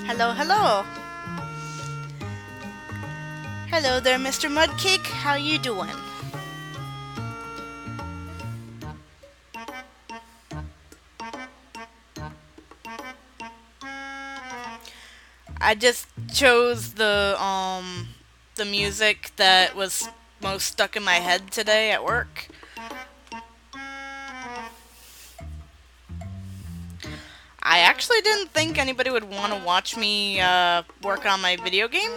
Hello, hello. Hello there, Mr. Mudcake. How you doing? I just chose the music that was most stuck in my head today at work. I actually didn't think anybody would want to watch me work on my video game,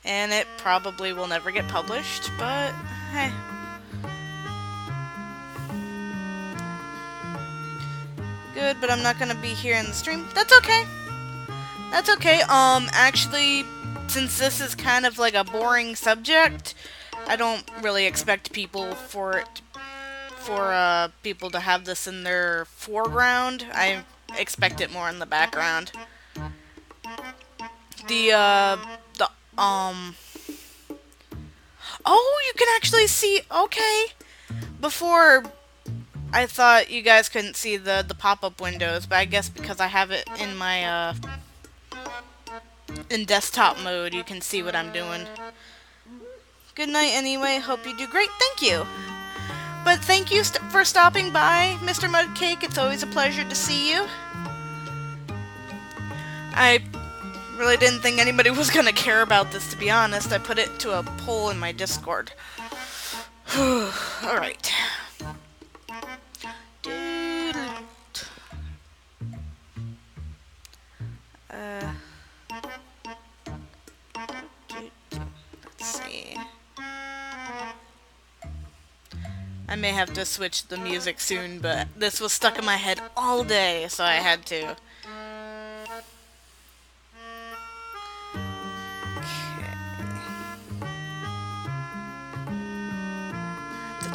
and it probably will never get published, but hey. Good, but I'm not gonna be here in the stream. That's okay. That's okay. Actually, since this is kind of like a boring subject, I don't really expect people to have this in their foreground. I expect it more in the background. The Oh, you can actually see. Okay. Before, I thought you guys couldn't see the pop-up windows, but I guess because I have it in my in desktop mode, you can see what I'm doing. Good night anyway. Hope you do great. Thank you. But thank you for stopping by, Mr. Mudcake. It's always a pleasure to see you. I really didn't think anybody was gonna care about this, to be honest. I put it to a poll in my Discord. Alright. Let's see. I may have to switch the music soon, but this was stuck in my head all day, so I had to.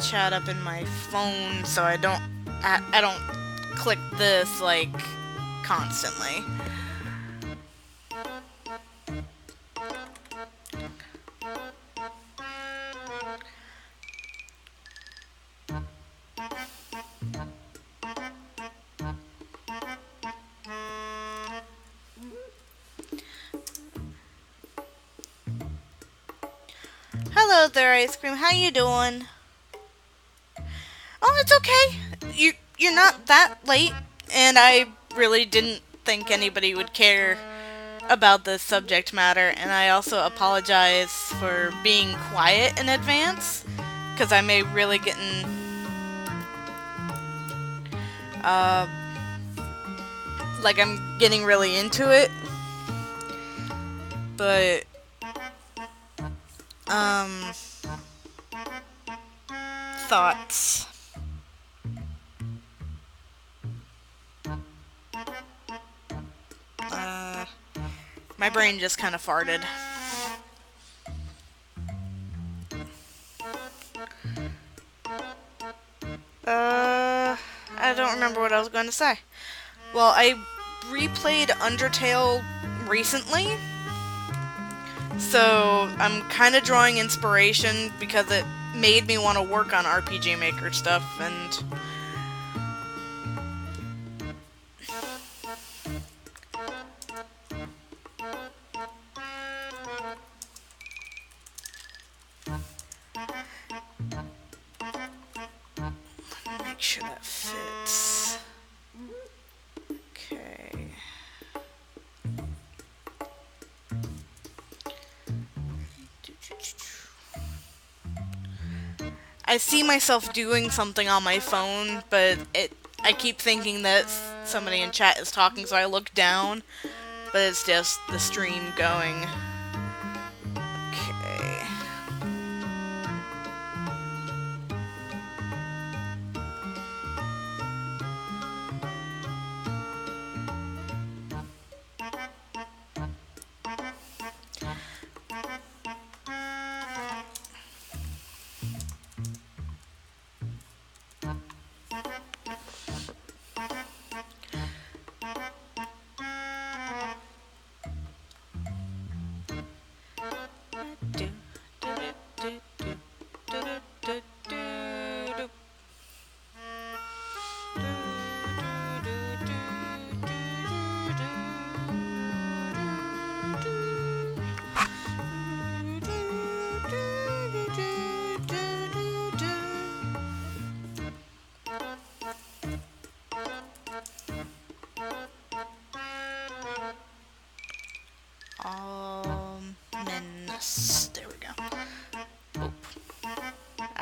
Chat up in my phone so I don't click this like constantly. Hello there, Ice Cream. How you doing? Oh, it's okay. You're not that late, and I really didn't think anybody would care about this subject matter, and I also apologize for being quiet in advance, because I may really get in like I'm getting really into it, but thoughts. My brain just kind of farted. I don't remember what I was going to say. Well, I replayed Undertale recently, so I'm kind of drawing inspiration because it made me want to work on RPG Maker stuff, and make sure that fits. Okay. I see myself doing something on my phone, but I keep thinking that somebody in chat is talking, so I look down, but it's just the stream going. Okay.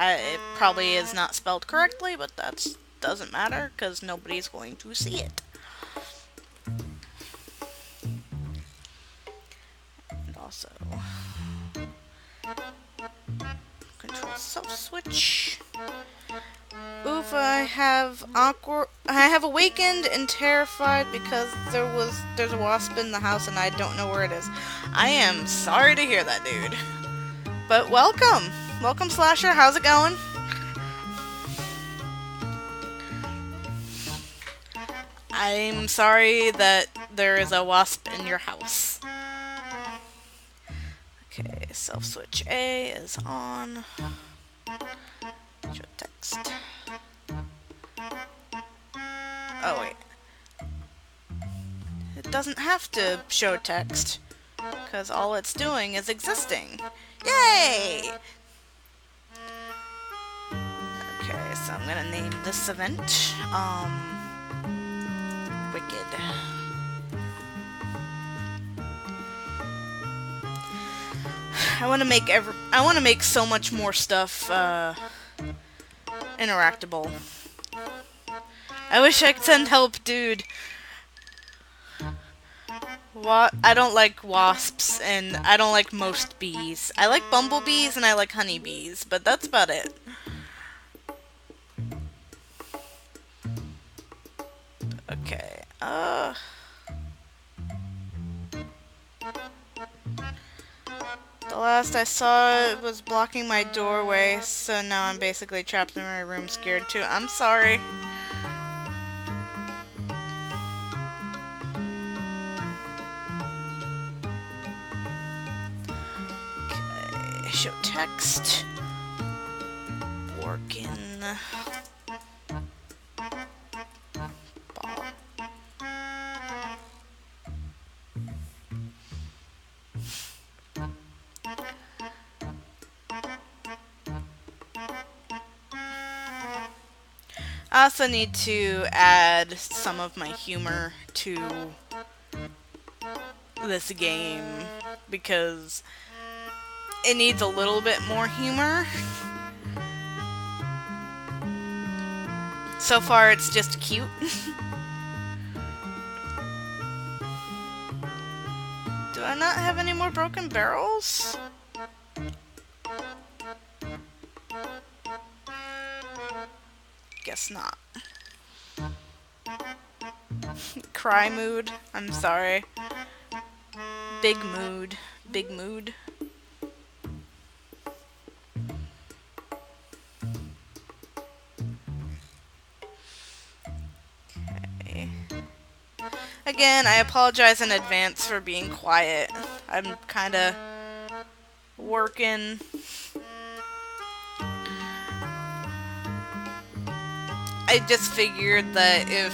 It probably is not spelled correctly, but that doesn't matter because nobody's going to see it. And also, control self switch. Oof, I have awakened and terrified because there's a wasp in the house and I don't know where it is. I am sorry to hear that, dude. But welcome! Welcome, Slasher, how's it going? I'm sorry that there is a wasp in your house. Okay, self switch A is on. Show text. Oh wait. It doesn't have to show text, because all it's doing is existing. Yay! Okay, so I'm gonna name this event, Wicked. I want to make so much more stuff, interactable. I wish I could send help, dude. I don't like wasps, and I don't like most bees. I like bumblebees, and I like honeybees, but that's about it. Okay, the last I saw it was blocking my doorway, so now I'm basically trapped in my room scared too. I'm sorry. Okay, show text. Working. I also need to add some of my humor to this game because it needs a little bit more humor. So far it's just cute. Do I not have any more broken barrels? Guess not. Cry mood. I'm sorry. Big mood. Big mood. Okay. Again, I apologize in advance for being quiet. I'm kinda working. I just figured that if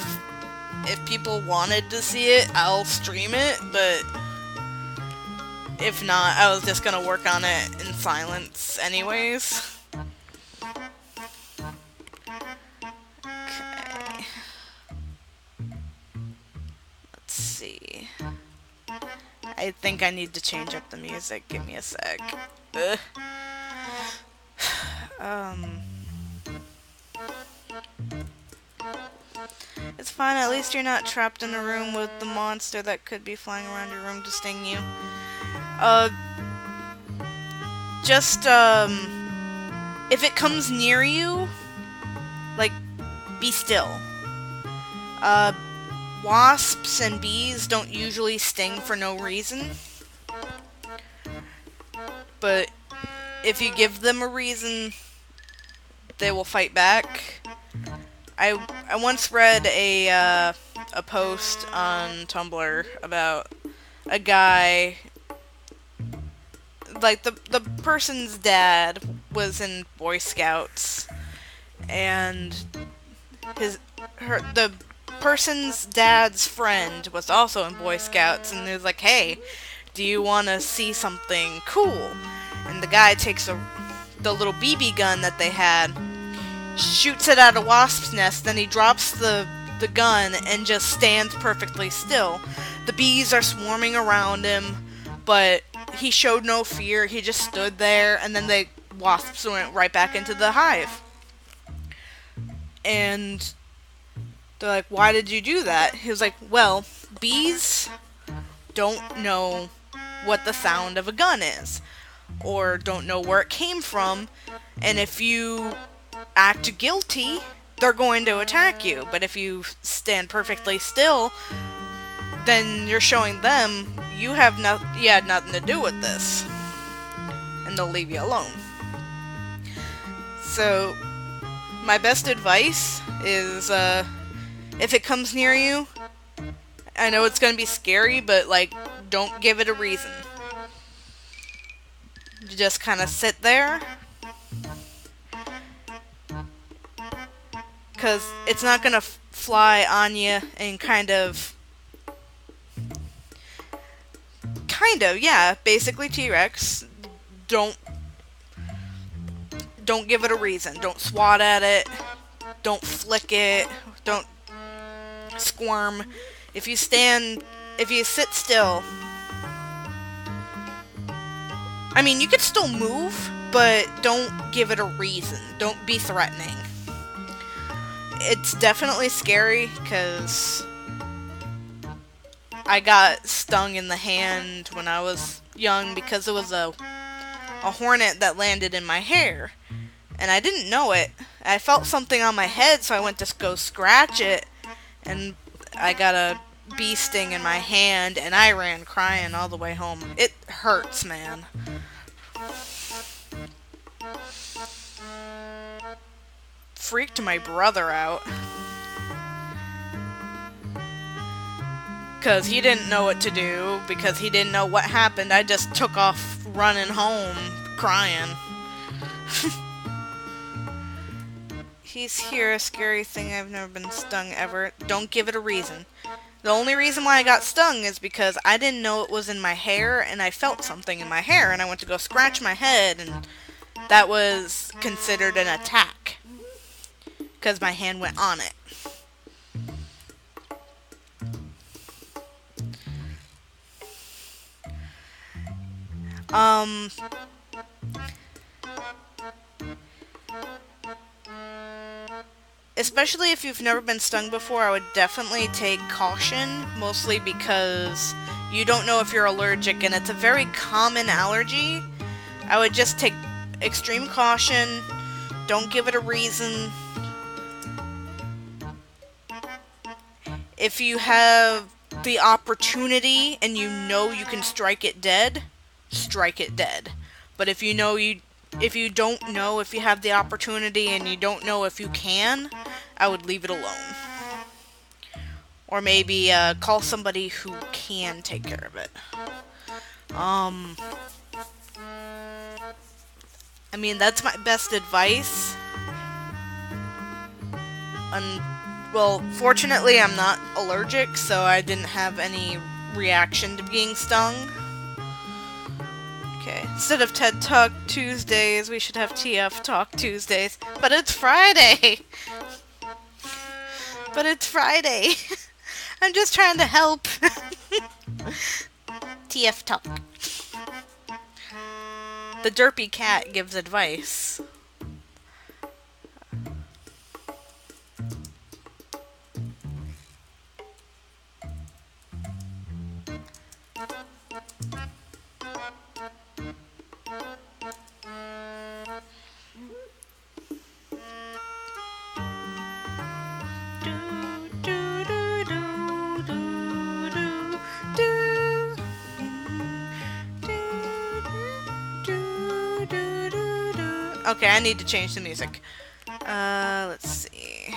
people wanted to see it, I'll stream it, but if not, I was just gonna work on it in silence anyways. Okay. Let's see. I think I need to change up the music. Give me a sec. Ugh. It's fine, at least you're not trapped in a room with the monster that could be flying around your room to sting you. If it comes near you, like, be still. Wasps and bees don't usually sting for no reason. But if you give them a reason, they will fight back. I once read a post on Tumblr about a guy, like the person's dad was in Boy Scouts, and the person's dad's friend was also in Boy Scouts, and he was like, "Hey, do you want to see something cool?" And the guy takes the little BB gun that they had, shoots it at a wasp's nest, then he drops the gun and just stands perfectly still. The bees are swarming around him, but he showed no fear. He just stood there, and then wasps went right back into the hive. And they're like, why did you do that? He was like, well, bees don't know what the sound of a gun is, or don't know where it came from, and if you act guilty, they're going to attack you. But if you stand perfectly still, then you're showing them you had nothing to do with this, and they'll leave you alone. So my best advice is, if it comes near you, I know it's gonna be scary, but like, don't give it a reason. You just kind of sit there, because it's not gonna fly on you and kind of, yeah, basically T-Rex. Don't give it a reason. Don't swat at it. Don't flick it. Don't squirm. If you sit still, I mean, you could still move, but don't give it a reason. Don't be threatening. It's definitely scary, because I got stung in the hand when I was young because it was a hornet that landed in my hair. And I didn't know it. I felt something on my head, so I went to go scratch it, and I got a bee sting in my hand, and I ran crying all the way home. It hurts, man. Freaked my brother out, because he didn't know what to do, because he didn't know what happened. I just took off running home crying. He's here, a scary thing. I've never been stung ever. Don't give it a reason. The only reason why I got stung is because I didn't know it was in my hair, and I felt something in my hair, and I went to go scratch my head, and that was considered an attack, because my hand went on it. Especially if you've never been stung before, I would definitely take caution, mostly because you don't know if you're allergic, and it's a very common allergy. I would just take extreme caution. Don't give it a reason. If you have the opportunity and you know you can strike it dead, strike it dead. But if you don't know if you have the opportunity and you don't know if you can, I would leave it alone. Or maybe call somebody who can take care of it. I mean, that's my best advice. Well, fortunately, I'm not allergic, so I didn't have any reaction to being stung. Okay, instead of TED Talk Tuesdays, we should have TF Talk Tuesdays. But it's Friday! But it's Friday! I'm just trying to help. TF Talk. The derpy cat gives advice. Okay, I need to change the music. Let's see.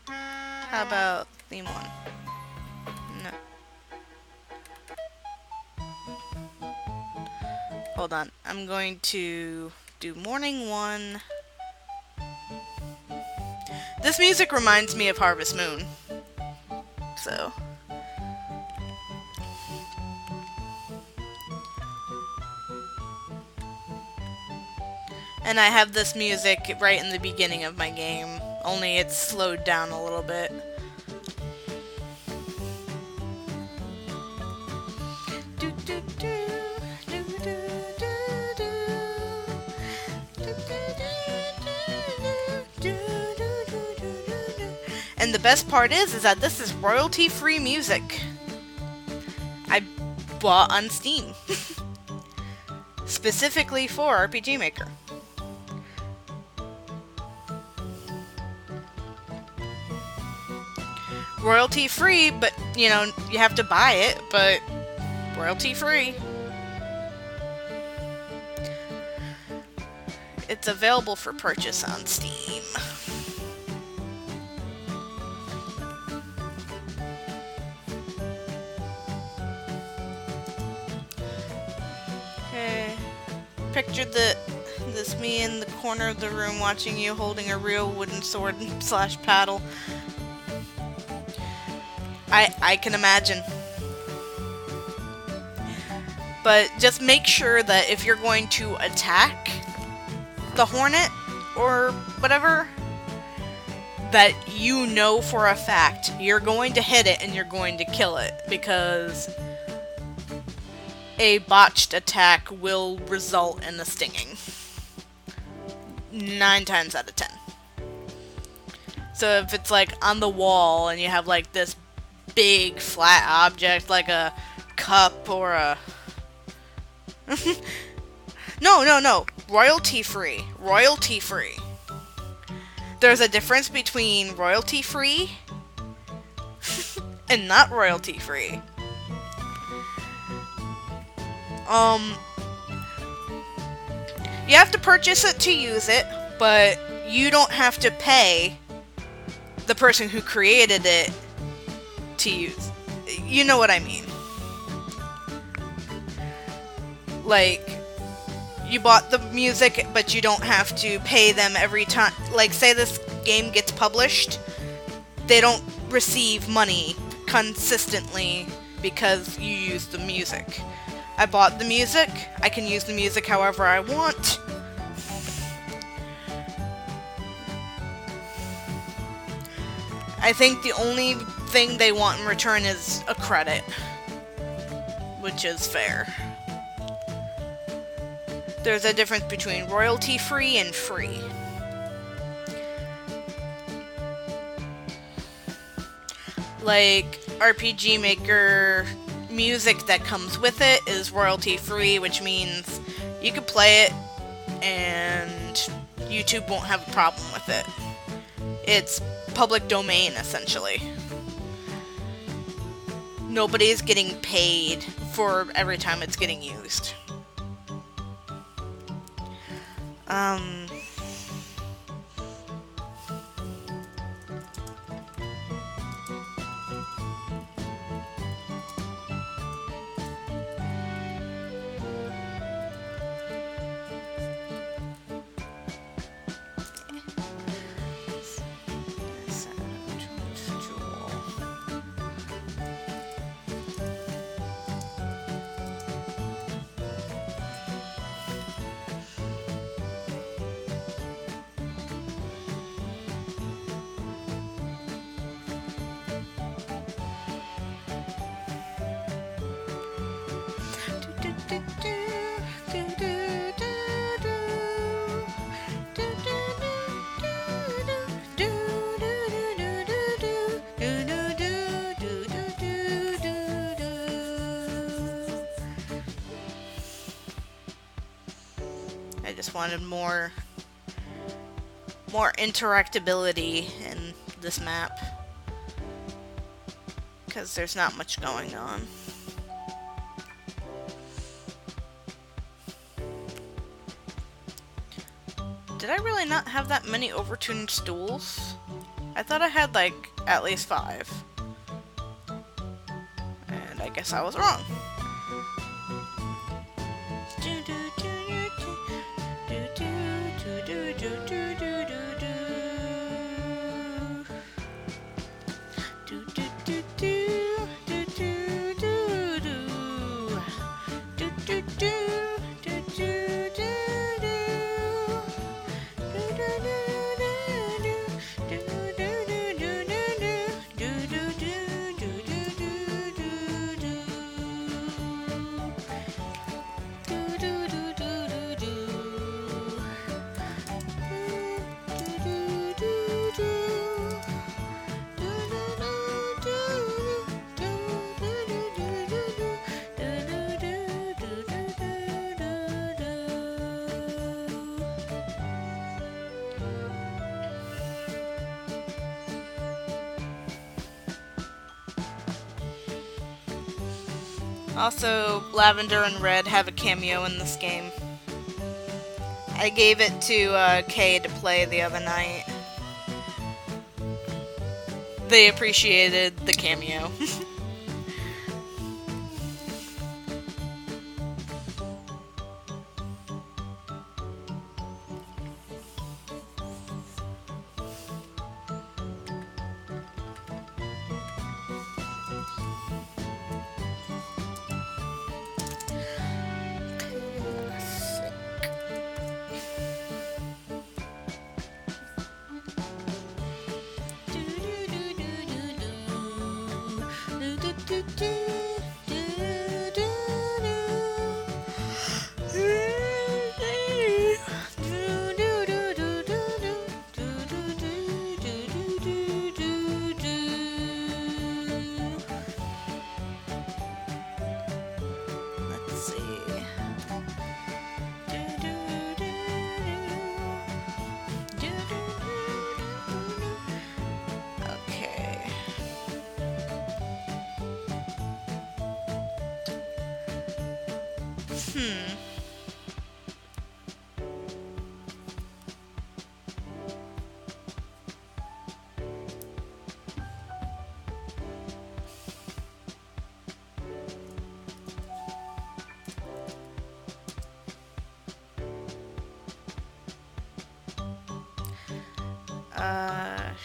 How about theme 1? No. Hold on. I'm going to do morning 1. This music reminds me of Harvest Moon. So... And I have this music right in the beginning of my game, only it's slowed down a little bit. And the best part is that this is royalty-free music. I bought on Steam. Specifically for RPG Maker. Royalty-free, but, you know, you have to buy it, but royalty-free. It's available for purchase on Steam. Okay. Picture this me in the corner of the room watching you holding a real wooden sword / paddle. I can imagine. But just make sure that if you're going to attack the hornet or whatever, that you know for a fact you're going to hit it and you're going to kill it, because a botched attack will result in a stinging. 9 times out of 10. So if it's like on the wall and you have like this big flat object like a cup or a No. Royalty free. Royalty free. There's a difference between royalty free and not royalty free. You have to purchase it to use it, but you don't have to pay the person who created it to use. You know what I mean. Like, you bought the music, but you don't have to pay them every time. Like, say this game gets published, they don't receive money consistently because you use the music. I bought the music, I can use the music however I want. I think the only thing they want in return is a credit, which is fair. There's a difference between royalty-free and free. Like, RPG Maker music that comes with it is royalty-free, which means you can play it and YouTube won't have a problem with it. It's public domain, essentially. Nobody's getting paid for every time it's getting used. I just wanted more interactability in this map, because there's not much going on. Did I really not have that many overtuned stools? I thought I had like at least 5. And I guess I was wrong. Also, Lavender and Red have a cameo in this game. I gave it to Kay to play the other night. They appreciated the cameo.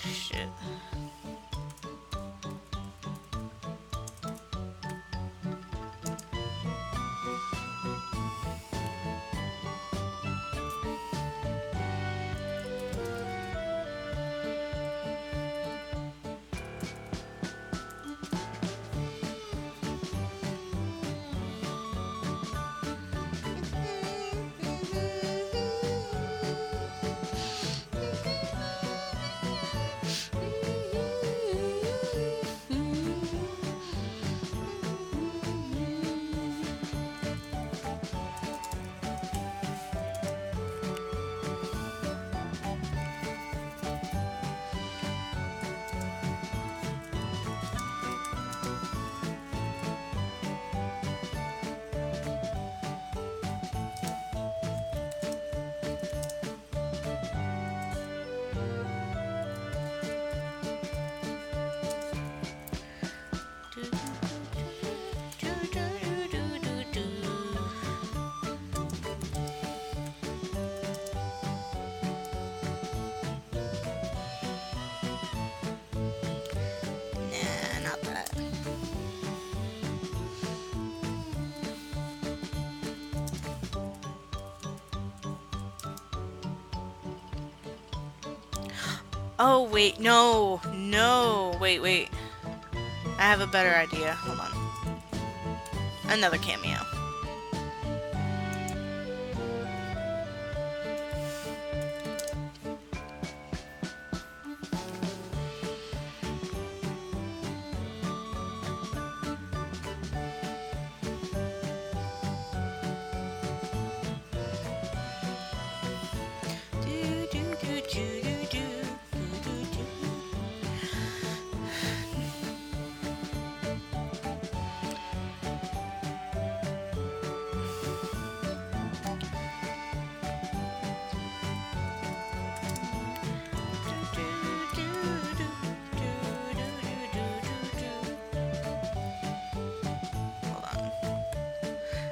Shit. Oh, wait, no, wait. I have a better idea. Hold on. Another cameo.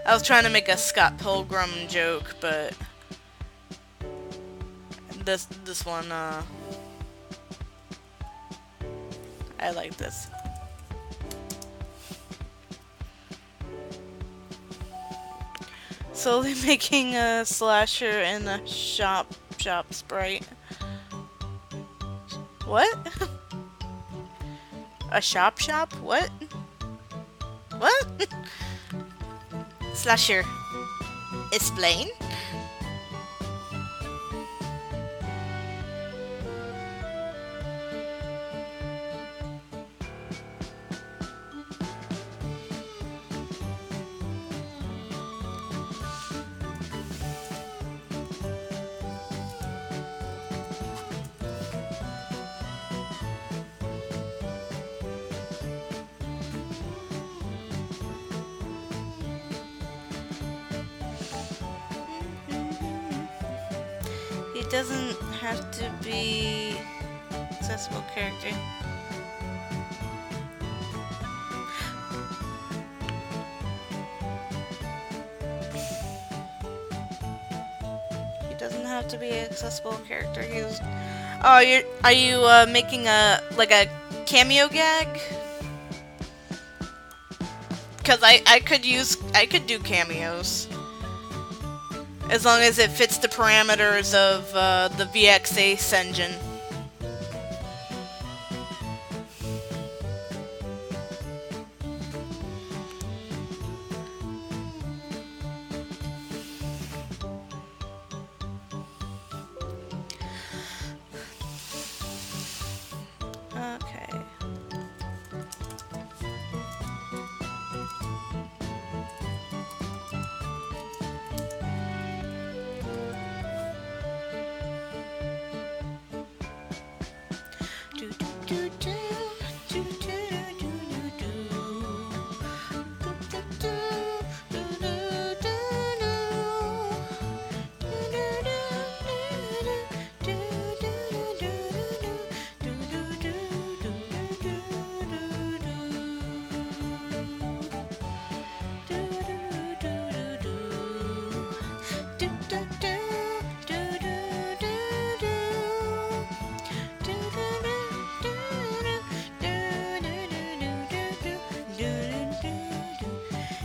I was trying to make a Scott Pilgrim joke, but this one, I like this. Slowly making a slasher in a shop sprite. What? A shop? What? What? Slasher. Explain? doesn't have to be accessible character. He doesn't have to be an accessible character. He's. Oh, are you making a cameo gag? Because I could do cameos. As long as it fits the parameters of the VX Ace engine. Okay.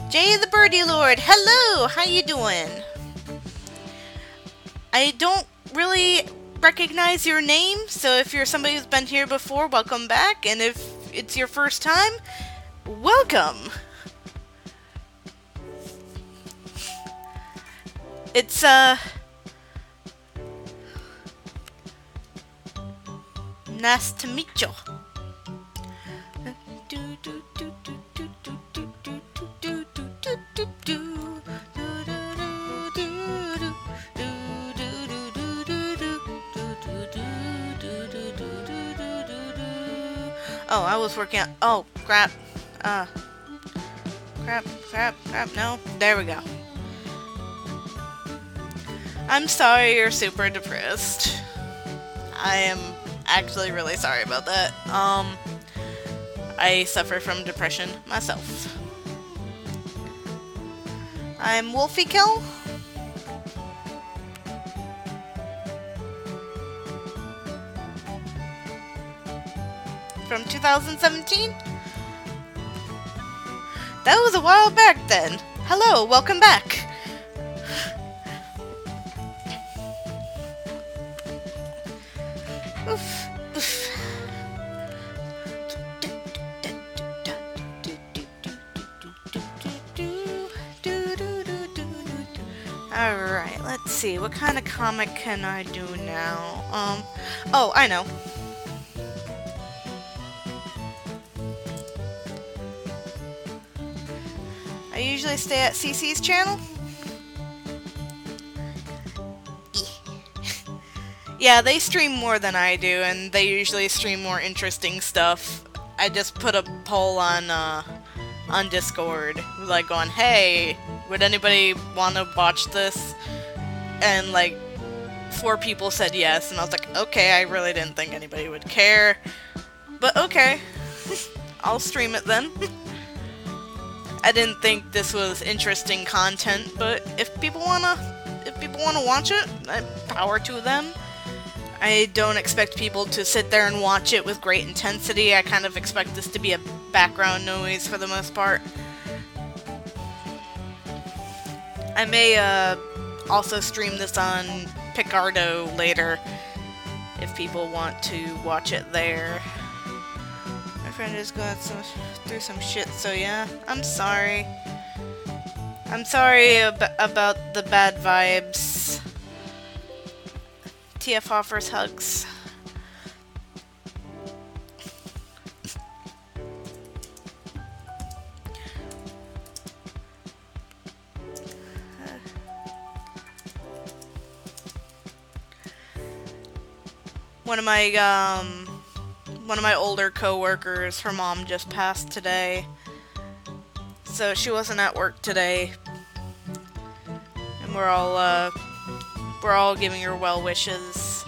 Jay the Birdie Lord, hello! How you doing? I don't really recognize your name, so if you're somebody who's been here before, welcome back, and if it's your first time, welcome! It's, nice to meet you. Oh, I was working on. Oh, crap. Crap. No, there we go. I'm sorry you're super depressed. I am actually really sorry about that. I suffer from depression myself. I'm Wolfie Kill. From 2017? That was a while back then. Hello, welcome back. Oof. Alright, let's see. What kind of comic can I do now? Oh, I know. I usually stay at CC's channel. Yeah, they stream more than I do, and they usually stream more interesting stuff. I just put a poll on Discord, like going, hey, would anybody want to watch this? And like 4 people said yes, and I was like, okay, I really didn't think anybody would care, but okay, I'll stream it then. I didn't think this was interesting content, but if people wanna watch it, power to them. I don't expect people to sit there and watch it with great intensity. I kind of expect this to be a background noise for the most part. I may also stream this on Picardo later if people want to watch it there. My friend is going through some shit, so yeah, I'm sorry. I'm sorry about the bad vibes. TF offers hugs. One of my older coworkers, her mom just passed today, so she wasn't at work today, and we're all We're all giving her well wishes.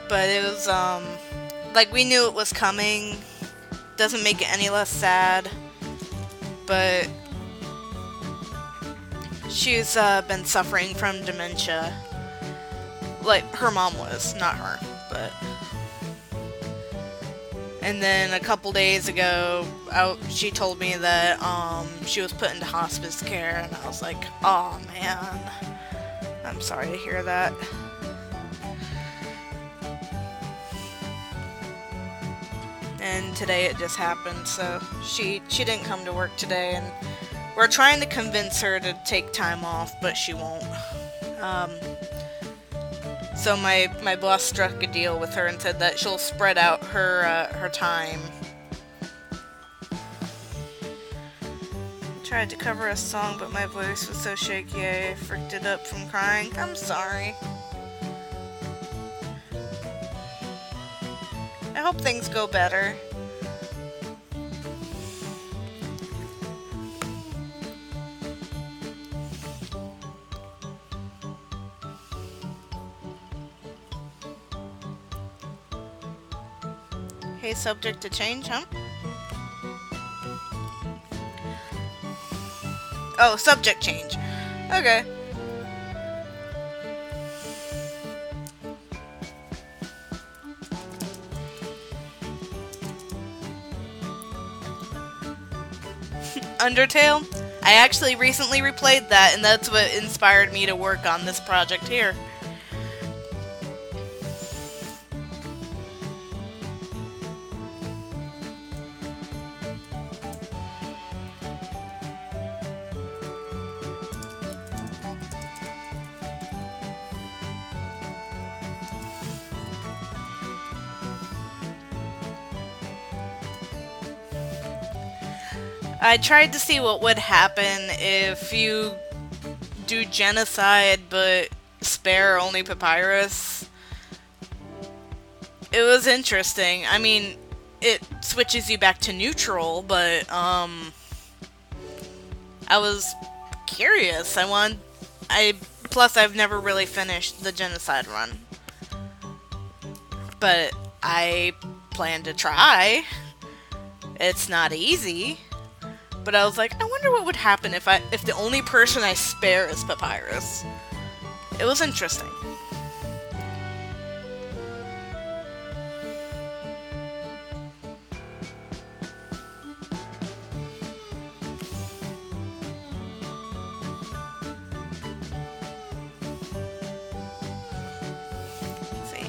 But it was, like, we knew it was coming. Doesn't make it any less sad. But she's been suffering from dementia. Like, her mom was, not her, but... And then a couple days ago, she told me that she was put into hospice care, and I was like, oh man, I'm sorry to hear that. And today it just happened, so she didn't come to work today, and we're trying to convince her to take time off, but she won't. So my boss struck a deal with her and said that she'll spread out her time. Tried to cover a song, but my voice was so shaky I fricked it up from crying. I'm sorry. I hope things go better. Hey, subject to change, huh? Oh, subject change. Okay. Undertale? I actually recently replayed that, and that's what inspired me to work on this project here. I tried to see what would happen if you do genocide but spare only papyrus. It was interesting. I mean, it switches you back to neutral, but I was curious. Plus I've never really finished the genocide run. But I plan to try. It's not easy. But I was like, I wonder what would happen if the only person I spare is Papyrus. It was interesting. Let's see.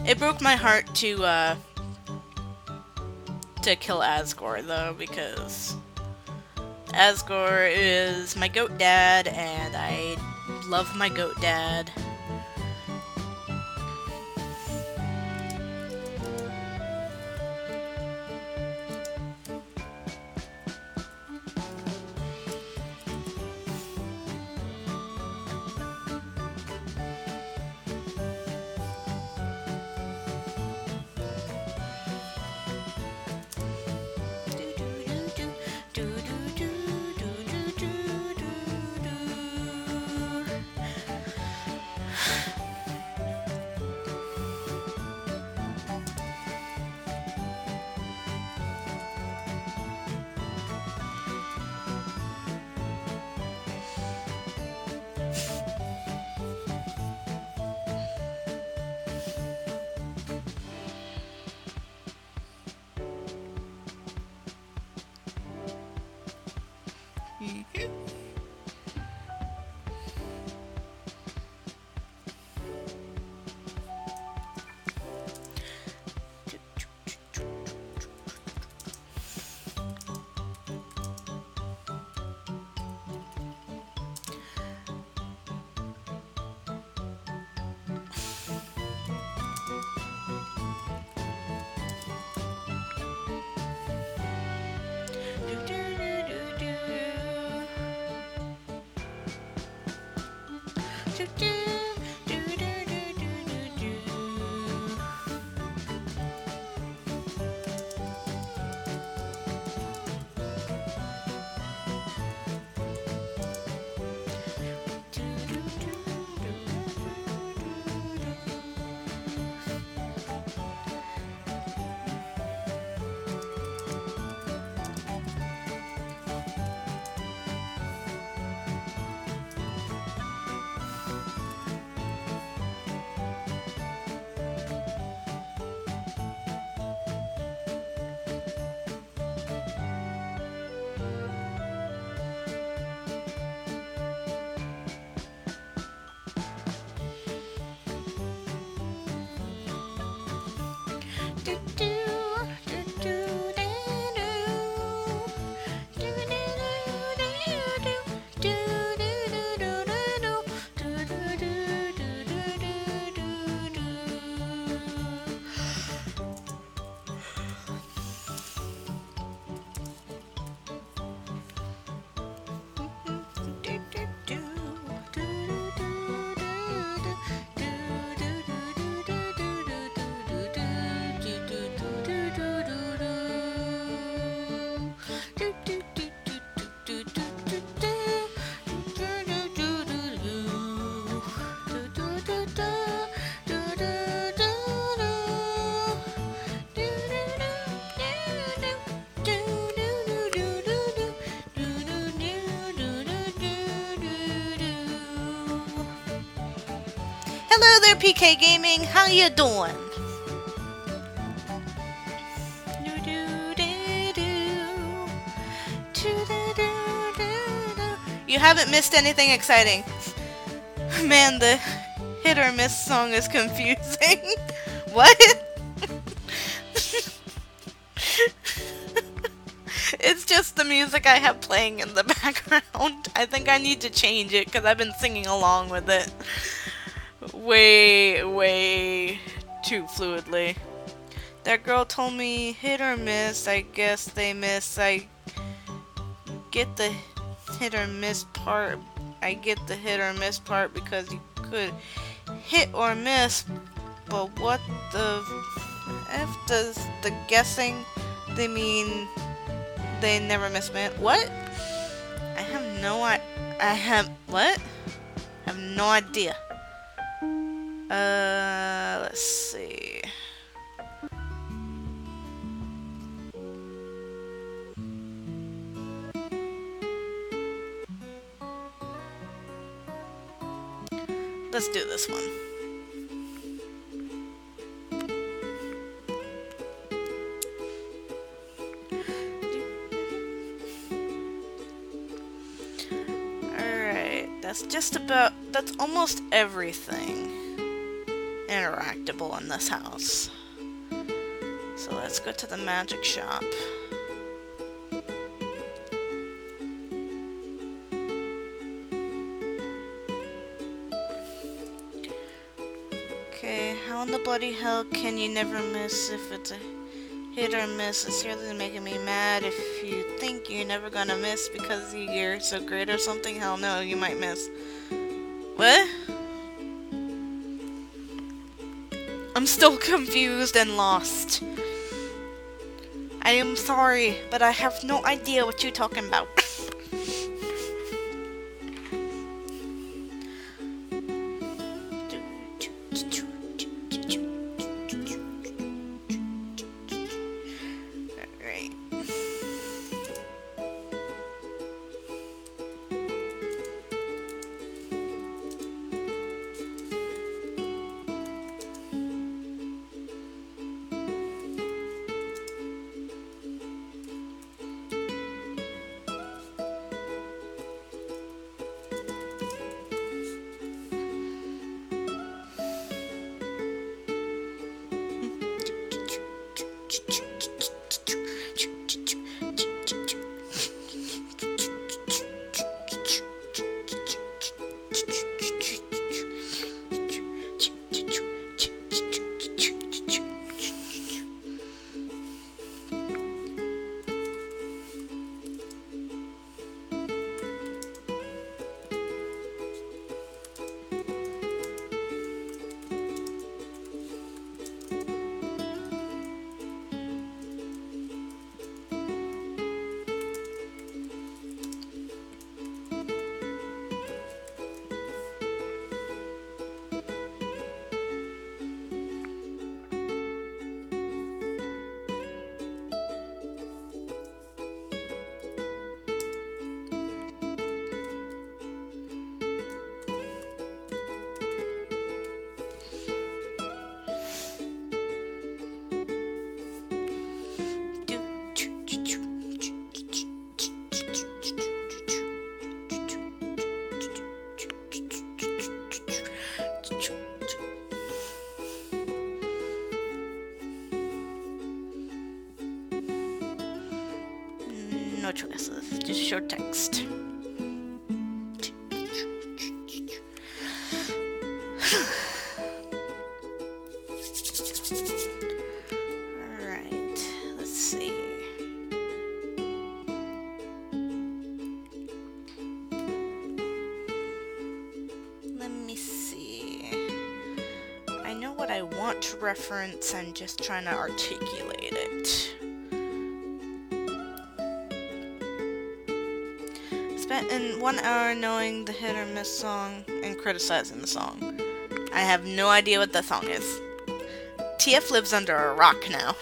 It broke my heart to kill Asgore, though, because Asgore is my goat dad, and I love my goat dad. there, PK Gaming. How you doing? You haven't missed anything exciting. Man, the hit or miss song is confusing. What? It's just the music I have playing in the background. I think I need to change it because I've been singing along with it way too fluidly. That girl told me hit or miss. I guess they miss. I get the hit or miss part. I get the hit or miss part because you could hit or miss, but what the F does the guessing they mean they never miss man? What? I have no what? I have no idea. Let's see. Let's do this one. Alright, that's almost everything interactable in this house. So let's go to the magic shop. Okay, how in the bloody hell can you never miss if it's a hit or miss? It's really making me mad. If you think you're never gonna miss because you're so great or something, hell no, you might miss. What? I'm still confused and lost. I am sorry, but I have no idea what you're talking about. No choices, just short text. Alright, let's see. Let me see. I know what I want to reference, I'm just trying to articulate it. Spent 1 hour knowing the hit or miss song and criticizing the song. I have no idea what that song is. TF lives under a rock now.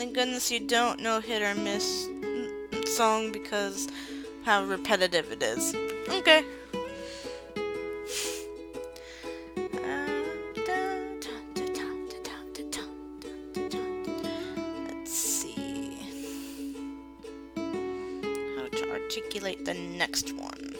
Thank goodness you don't know hit or miss song because how repetitive it is. Okay. Let's see how to articulate the next one.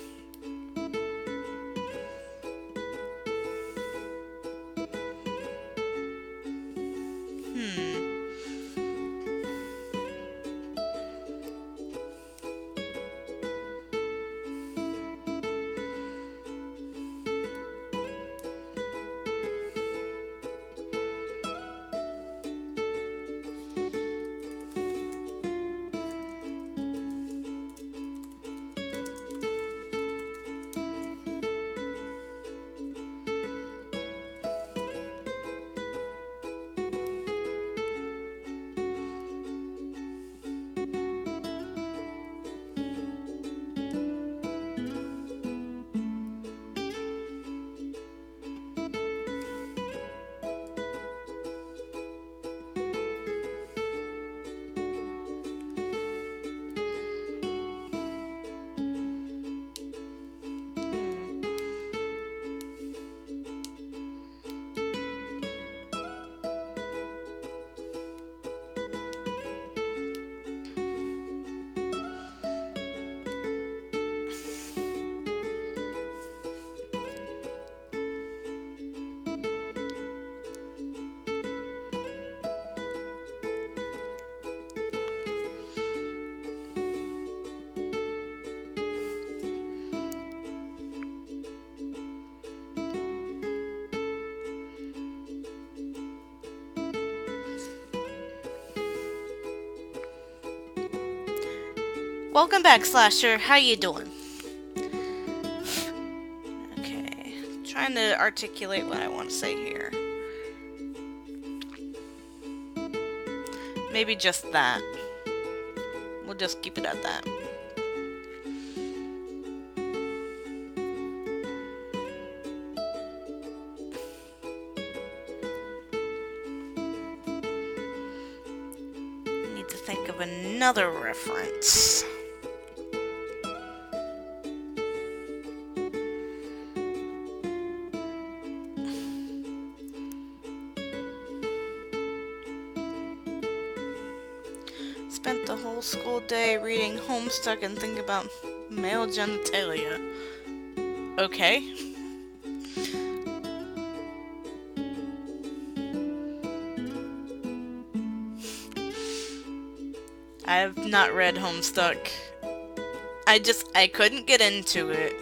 Welcome back, Slasher. How you doing? Okay, trying to articulate what I want to say here. Maybe just that. We'll just keep it at that. Need to think of another reference. Spent the whole school day reading Homestuck and thinking about male genitalia. Okay. I've not read Homestuck. I couldn't get into it.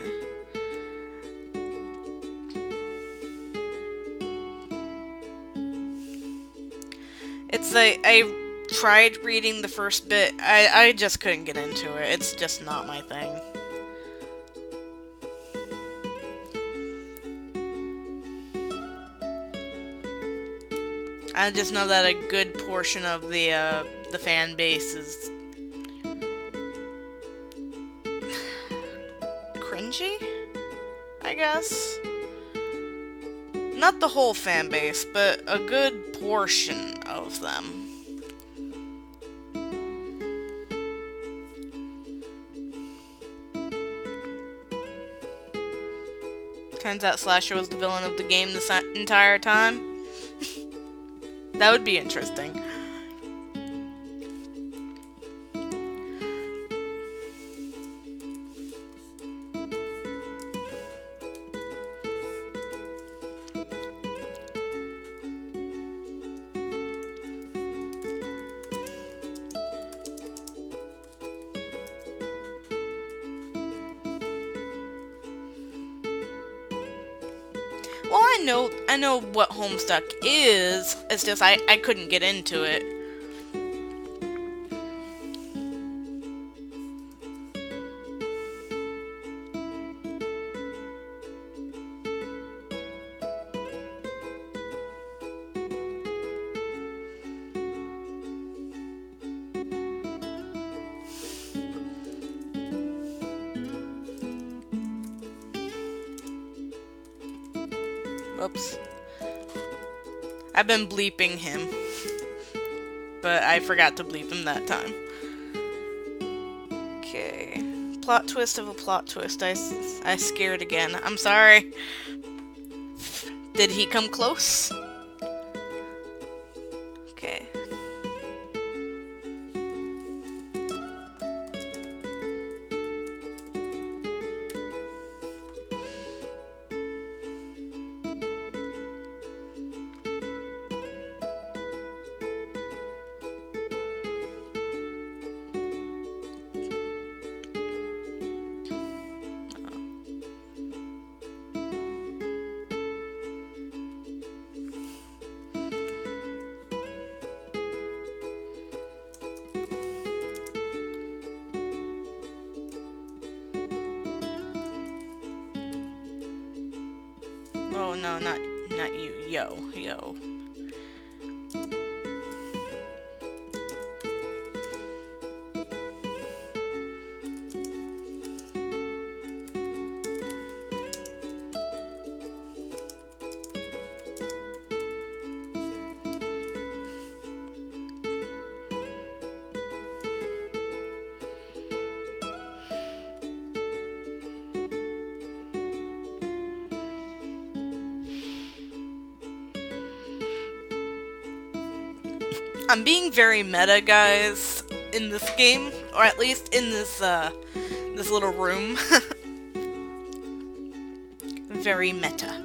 It's like, I tried reading the first bit. I just couldn't get into it. It's just not my thing. I just know that a good portion of the fan base is cringy, I guess. Not the whole fan base, but a good portion of them. Turns out Slasher was the villain of the game this entire time. That would be interesting. Well, I know what Homestuck is. It's just I couldn't get into it. Oops. I've been bleeping him. but I forgot to bleep him that time. Okay. Plot twist of a plot twist. I scared again. I'm sorry. Did he come close? Okay. Oh no, not you. Yo. I'm being very meta, guys, in this game, or at least in this this little room. Very meta.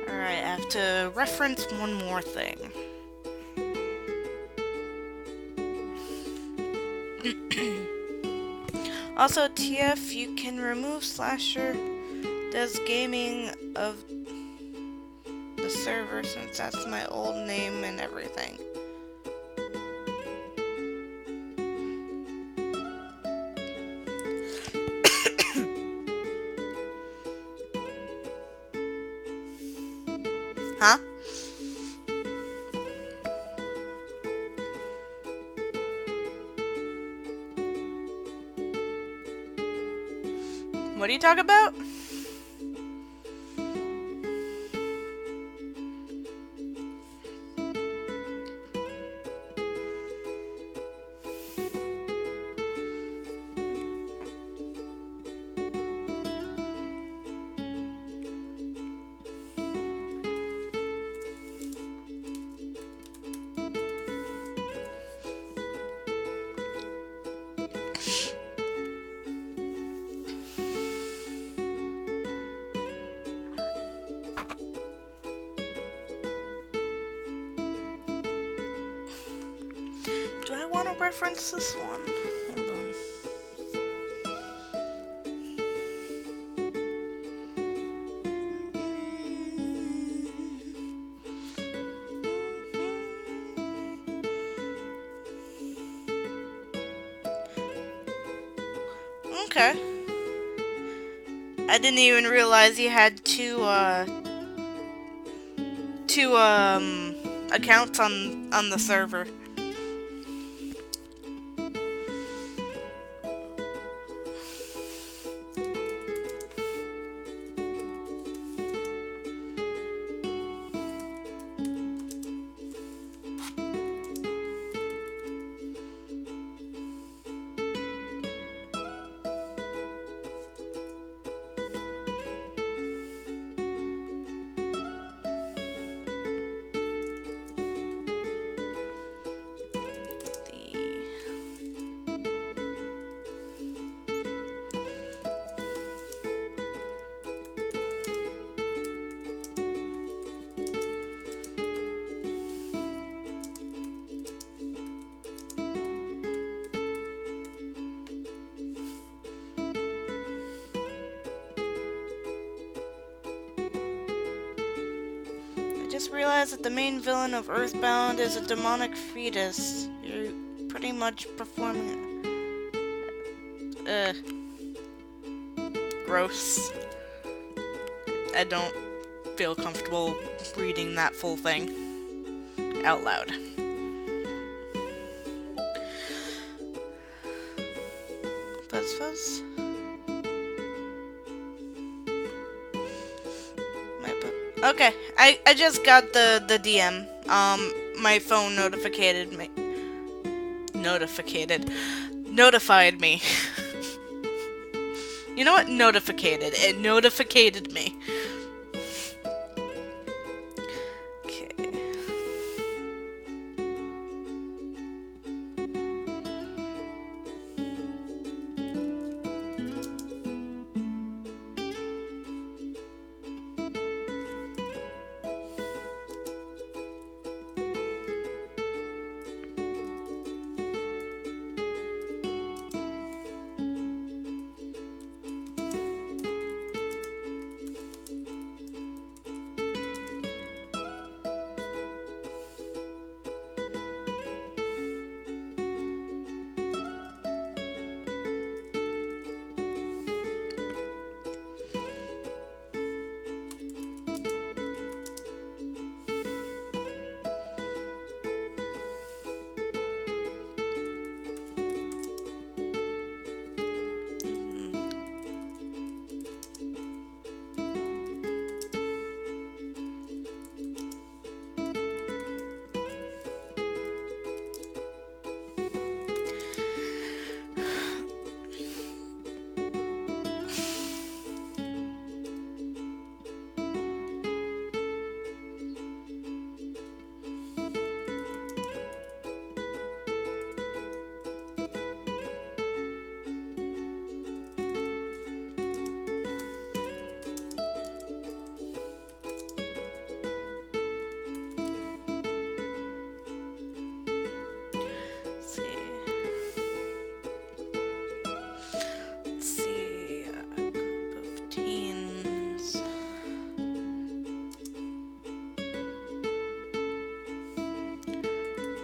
Alright, I have to reference one more thing. Also, TF, you can remove Slasher Does Gaming of the server since that's my old name and everything. Huh? What are you talking about? want to reference this one. Hold on. Okay. I didn't even realize you had two accounts on the server. I just realized that the main villain of Earthbound is a demonic fetus. You're pretty much performing gross. I don't feel comfortable reading that full thing out loud. Fuzz. Okay, I just got the DM. My phone notified me. You know what? It notified me. Okay.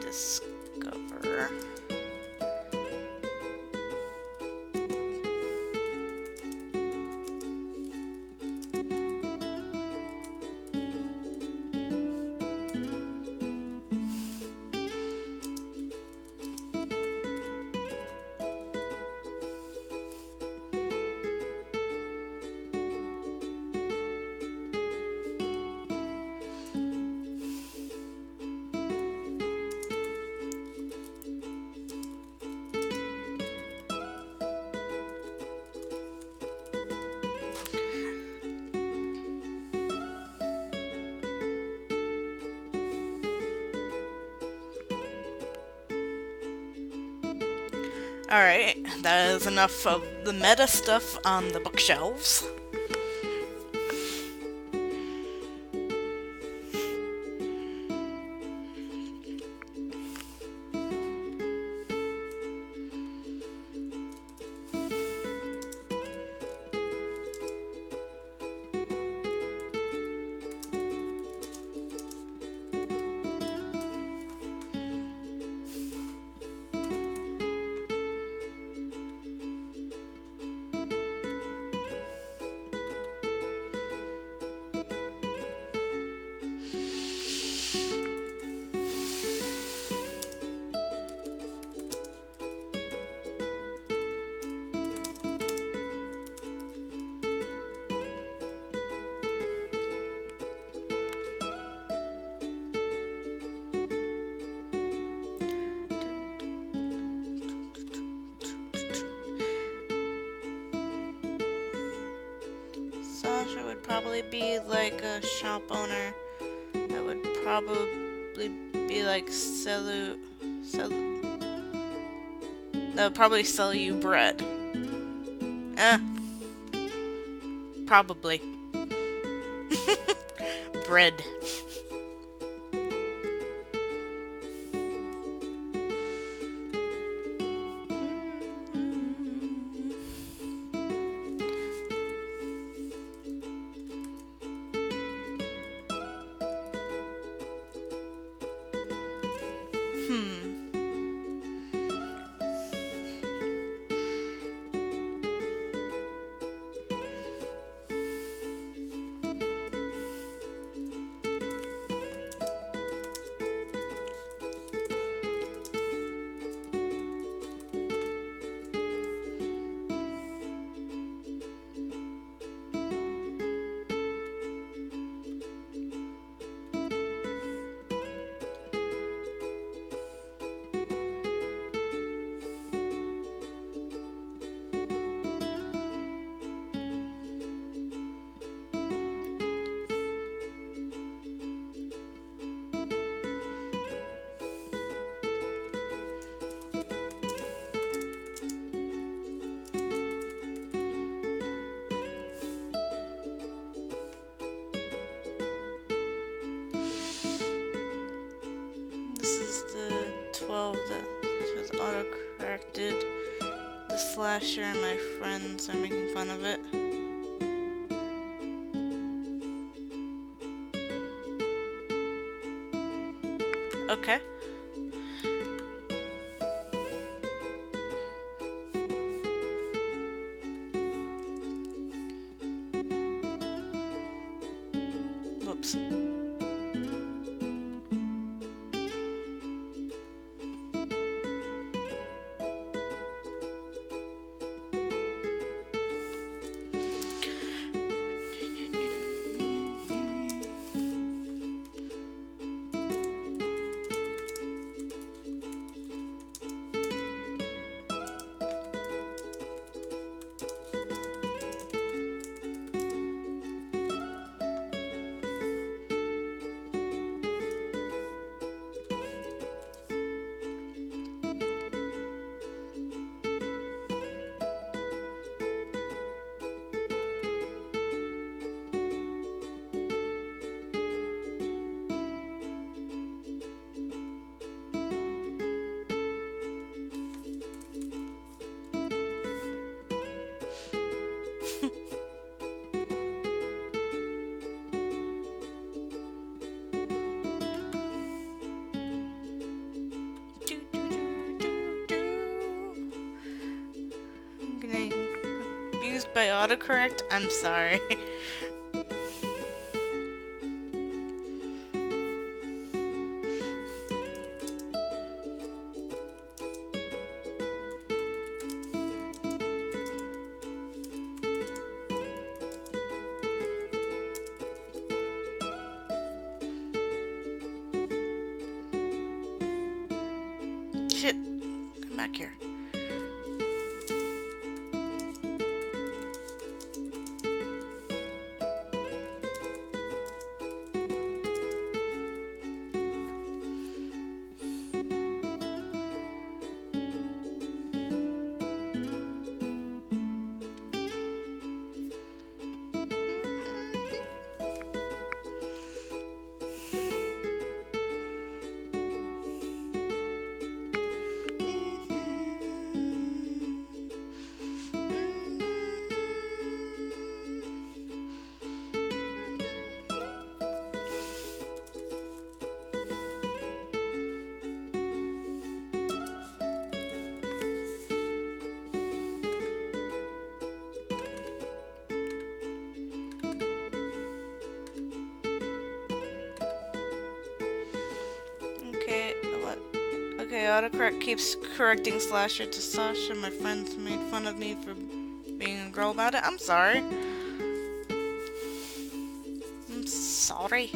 Discover. Alright, that is enough of the meta stuff on the bookshelves. probably be like a shop owner that would probably be like they'll probably sell you bread. Eh, probably. Bread. Hmm. This is the 12 that was auto-corrected. The slasher and my friends are making fun of it. Okay. Whoops. Used by autocorrect? I'm sorry. Shit. Come back here. Okay, autocorrect keeps correcting Slasher to Sasha. My friends made fun of me for being a girl about it. I'm sorry. I'm sorry.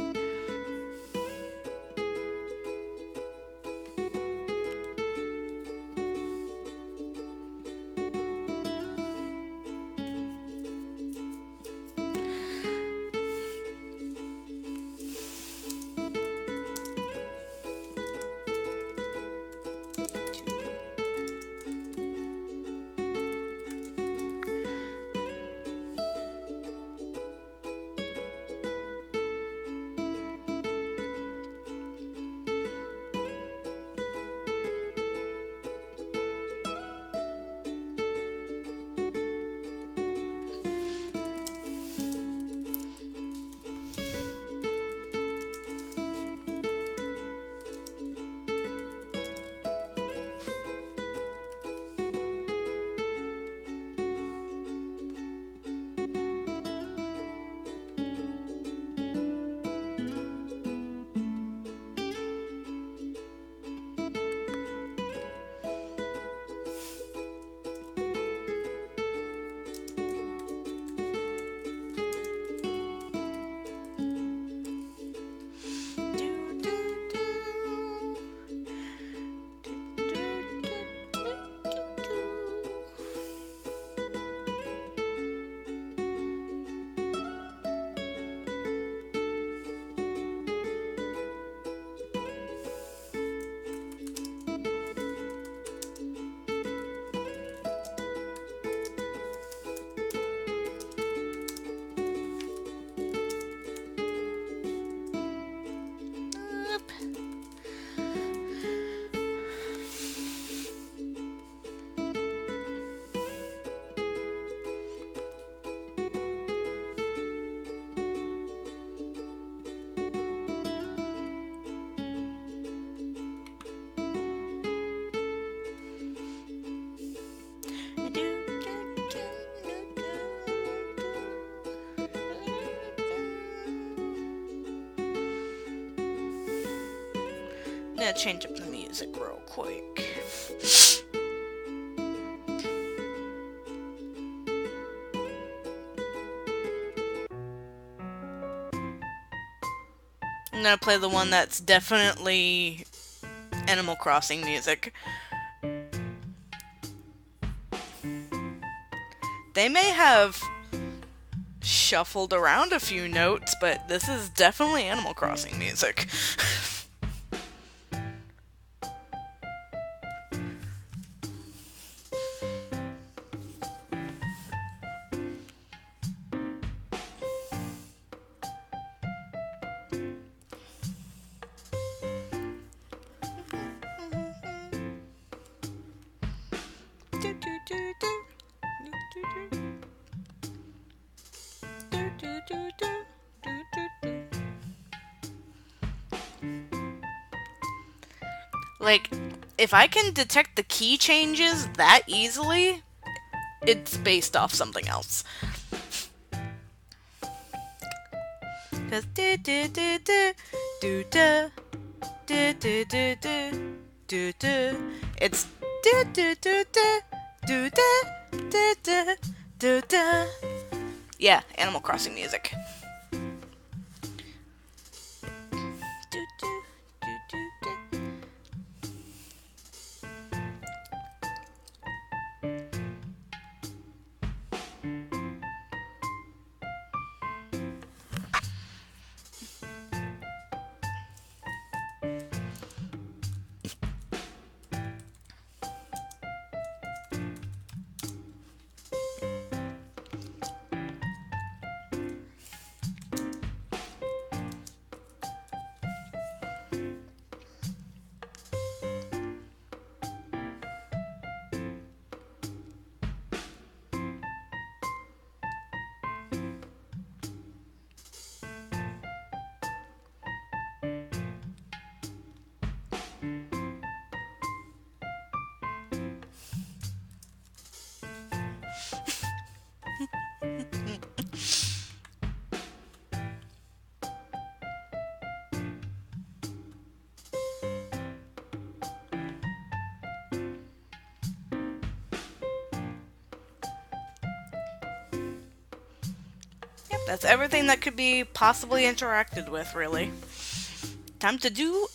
I'm gonna change up the music real quick. I'm gonna play the one that's definitely Animal Crossing music. They may have shuffled around a few notes, but this is definitely Animal Crossing music. Like, if I can detect the key changes that easily, it's based off something else. Cause do do do do do do do do do do do. It's do do do do do do do do do. Yeah, Animal Crossing music. Yep, that's everything that could be possibly interacted with, really. Time to do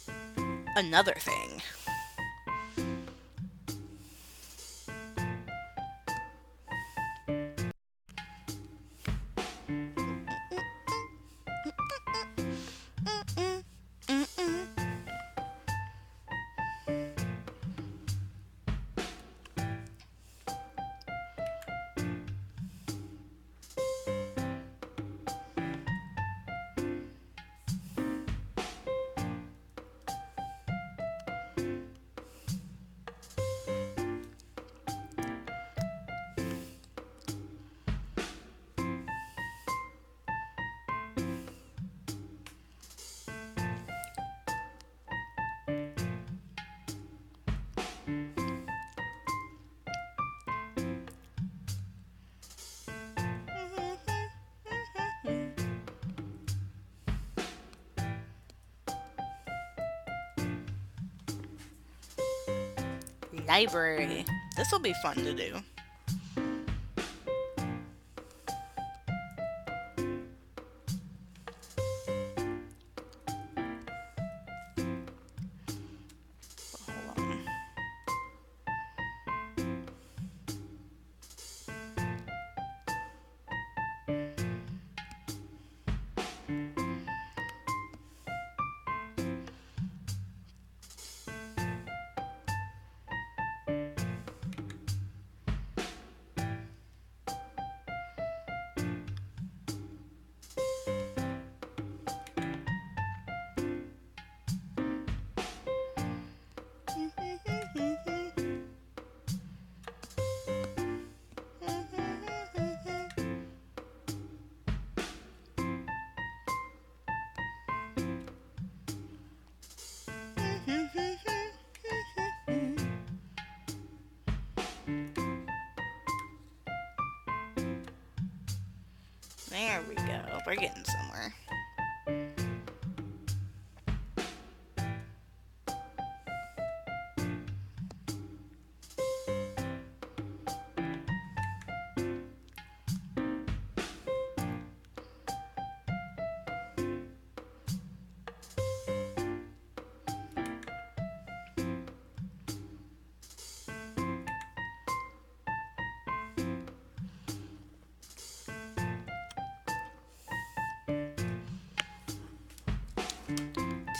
another thing. Library. This will be fun to do. Hold on. There we go. We're getting somewhere.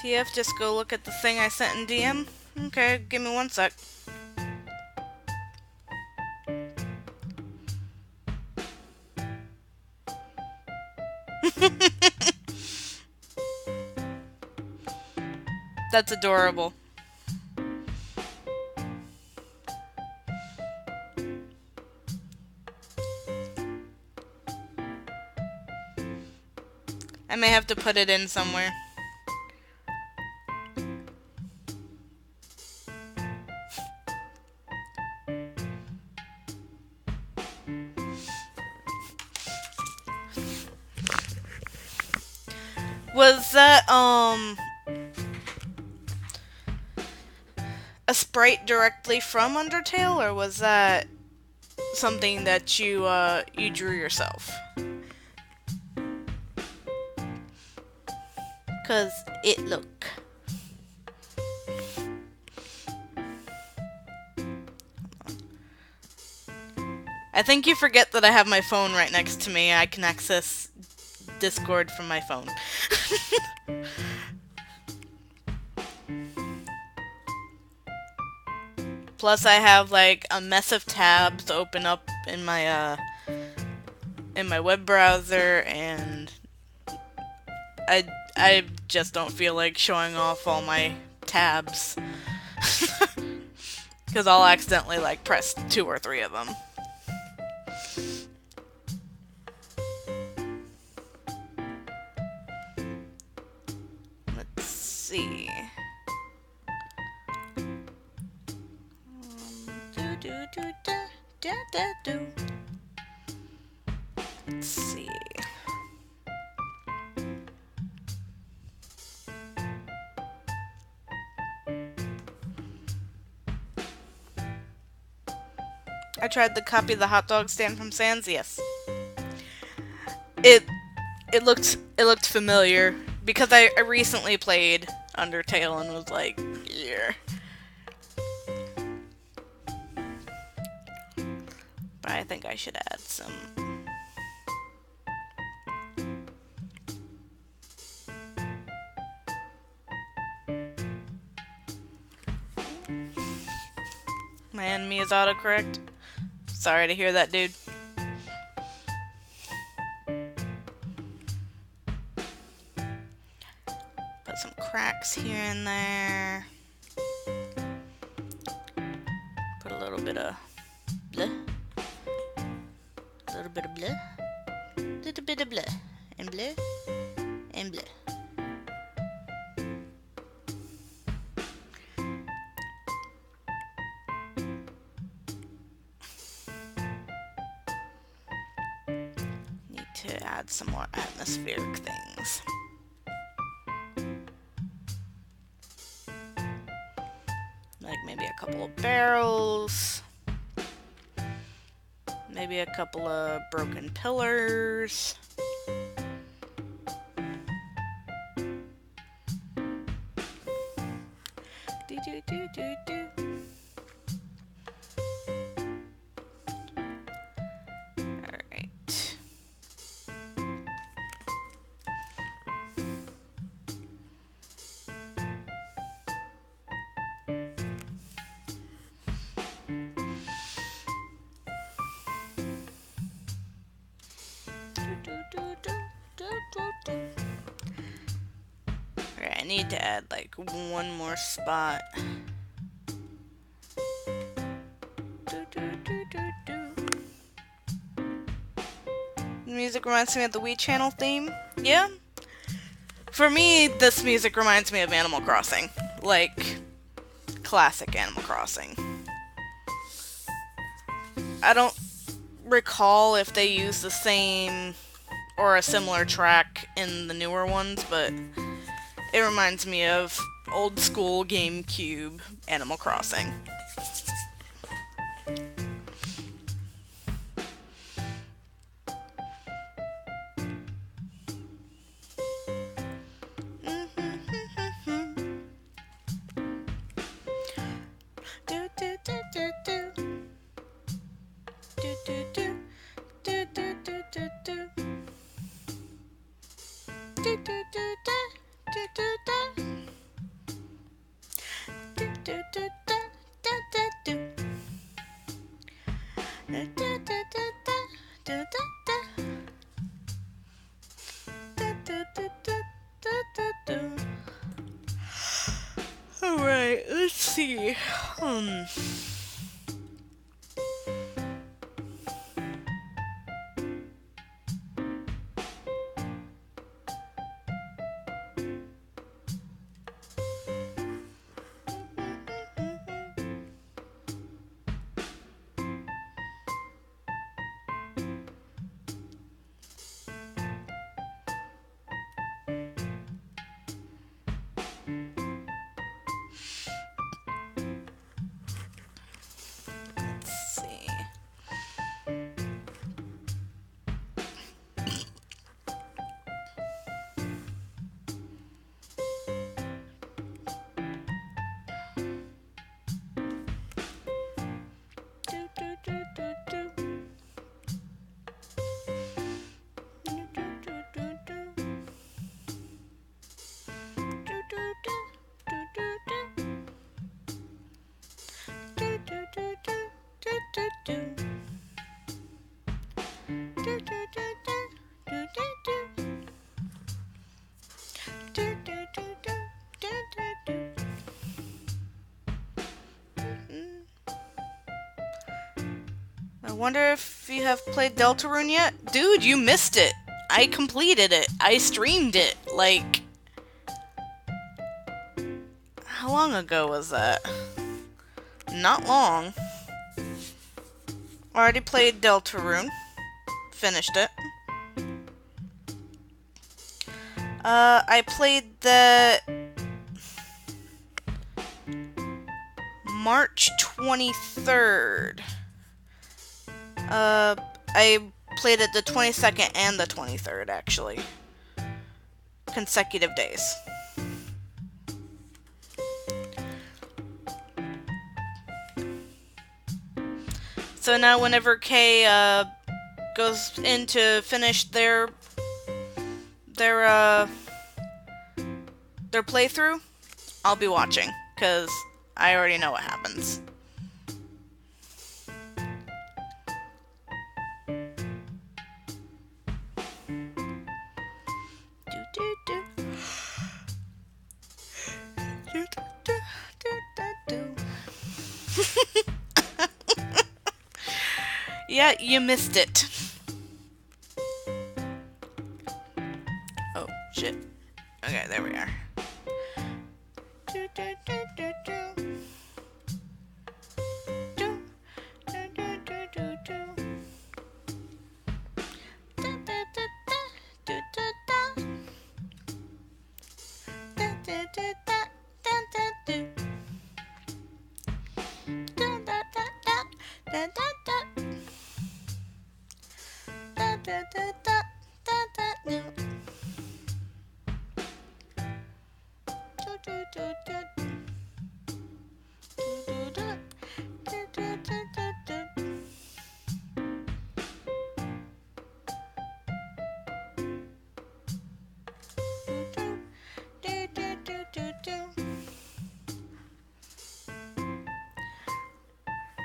TF, just go look at the thing I sent in DM? Okay, give me 1 sec. That's adorable. I may have to put it in somewhere. Was that, a sprite directly from Undertale, or was that something that you drew yourself? 'Cause it look. I think you forget that I have my phone right next to me. I can access Discord from my phone. Plus, I have like a mess of tabs open up in my web browser, and I just don't feel like showing off all my tabs because I'll accidentally like press 2 or 3 of them. Let's see. Let's see. I tried to copy the hot dog stand from Sans. Yes. It looked familiar because I recently played Undertale and was like, yeah. But I think I should add some. My enemy is autocorrect. Sorry to hear that, dude. Put some cracks here and there. Put a little bit of bleh. A little bit of bleh. Little bit of bleh. And bleh. And bleh. To add some more atmospheric things. Like maybe a couple of barrels. Maybe a couple of broken pillars. Do. Alright, I need to add like one more spot. The music reminds me of the Wii Channel theme. Yeah. For me, this music reminds me of Animal Crossing. Like, classic Animal Crossing. I don't recall if they use the same or a similar track in the newer ones, but it reminds me of old school GameCube Animal Crossing. Alright, let's see. I wonder if you have played Deltarune yet? Dude, you missed it! I completed it. I streamed it. Like... How long ago was that? Not long. Already played Deltarune. Finished it. I played the... March 23rd. I played it the 22nd and the 23rd, actually. Consecutive days. So now whenever Kay, goes in to finish their playthrough, I'll be watching, because I already know what happens. Yeah, you missed it. Oh, shit. Okay, there we are.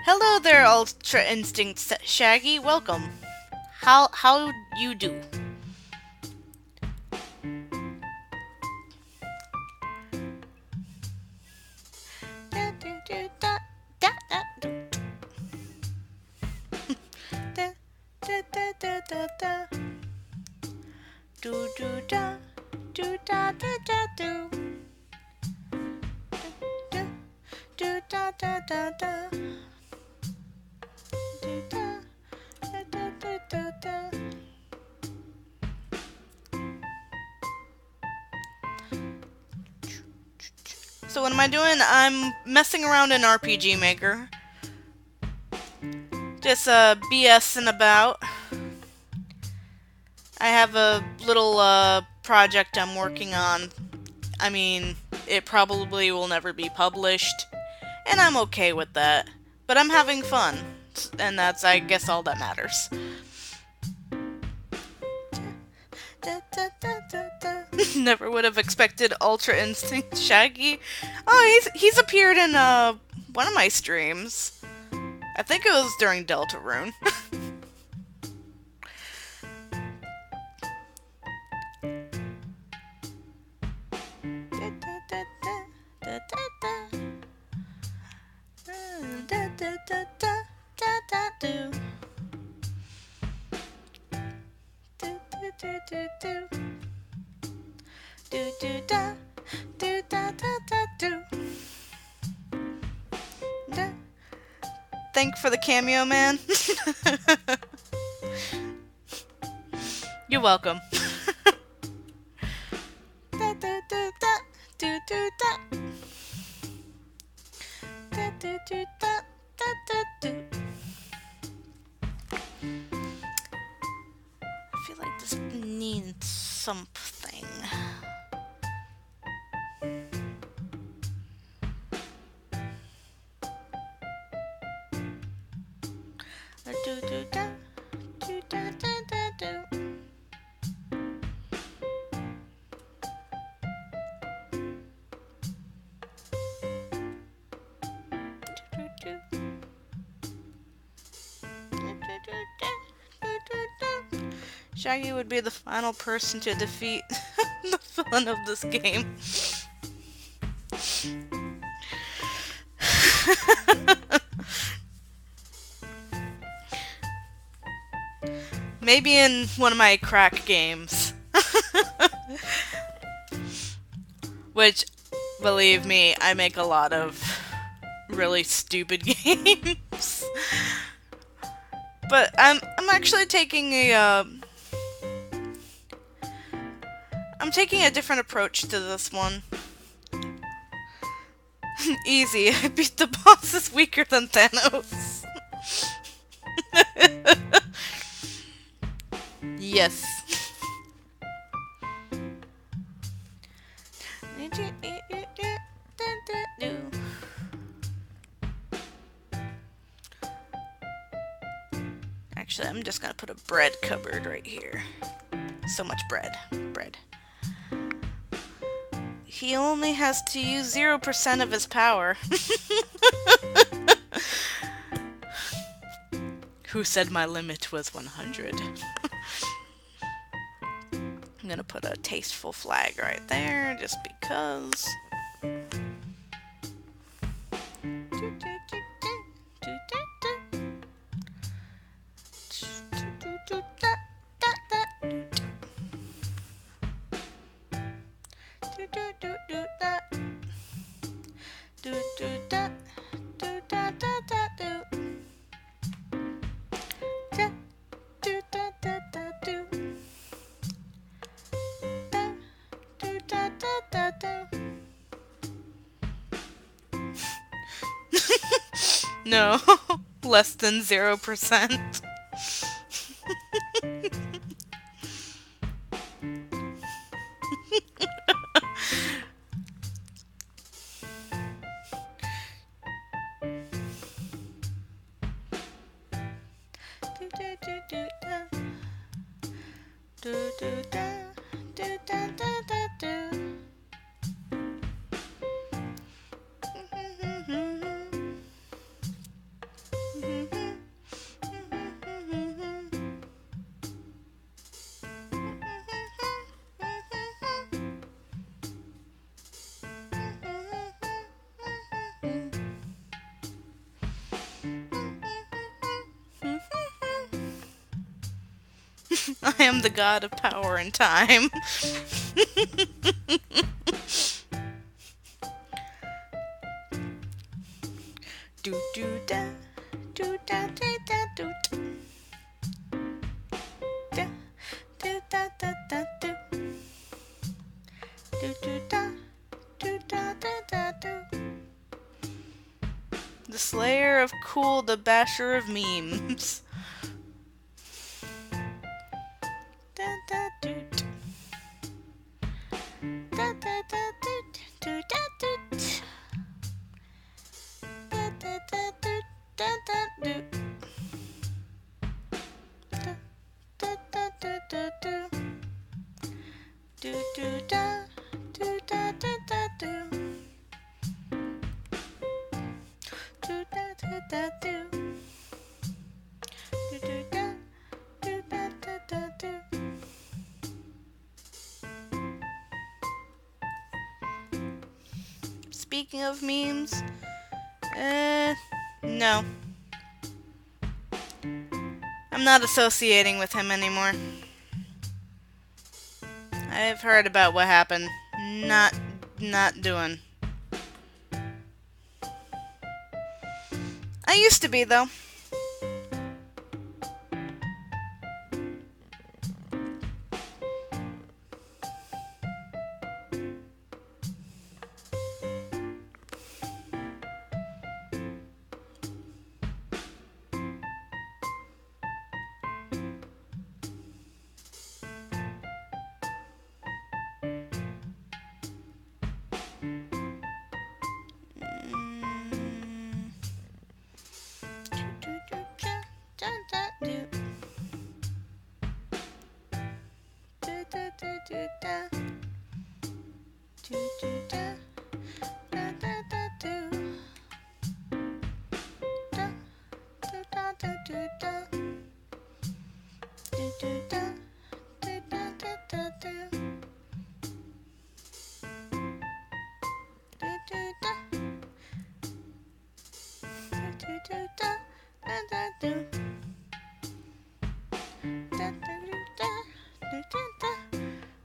Hello there, Ultra Instinct Shaggy. Welcome. How you do? So what am I doing? I'm messing around in RPG Maker. Just BSing about. I have a little project I'm working on. I mean, it probably will never be published, and I'm okay with that. But I'm having fun, and that's, I guess, all that matters. Never would have expected Ultra Instinct Shaggy. Oh, he's appeared in one of my streams. I think it was during Deltarune. Thank for the cameo, man. You're welcome. I feel like this needs something. Shaggy would be the final person to defeat the villain of this game. Maybe in one of my crack games. Which, believe me, I make a lot of really stupid games. But I'm actually taking a I'm taking a different approach to this one. Easy, I beat the boss is weaker than Thanos. Yes. Actually, I'm just gonna put a bread cupboard right here. So much bread. Bread. He only has to use 0% of his power. Who said my limit was 100? I'm gonna put a tasteful flag right there, just because. No, less than 0%. I am the god of power and time. Do do da, do da da da do. Da do da da da do. Do do da, do da da da do. The Slayer of Cool, the Basher of Memes. Do do da. Speaking of memes, no. I'm not associating with him anymore. I've heard about what happened. Not doing. I used to be, though.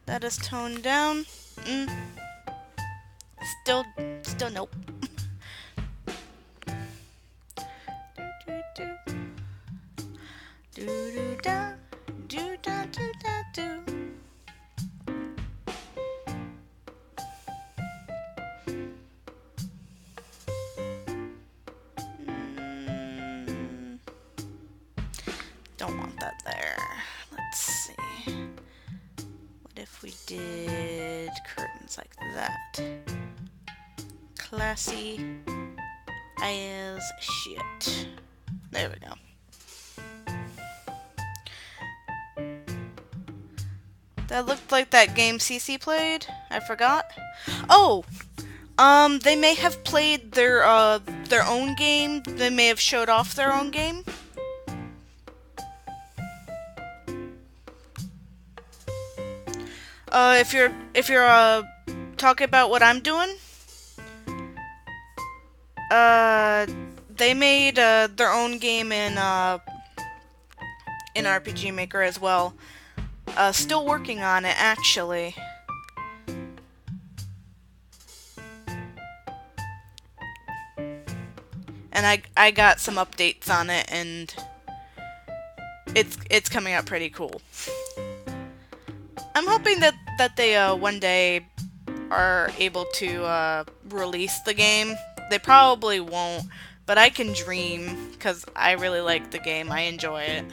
That is toned down. Still nope. Don't want that there. Let's see. What if we did curtains like that? Classy as shit. There we go. That looked like that game CC played. I forgot. Oh, they may have played their own game. They may have showed off their own game. If you're talking about what I'm doing, they made their own game in RPG Maker as well. Still working on it, actually. And I got some updates on it, and it's coming out pretty cool. I'm hoping that they one day are able to release the game. They probably won't, but I can dream, because I really like the game. I enjoy it.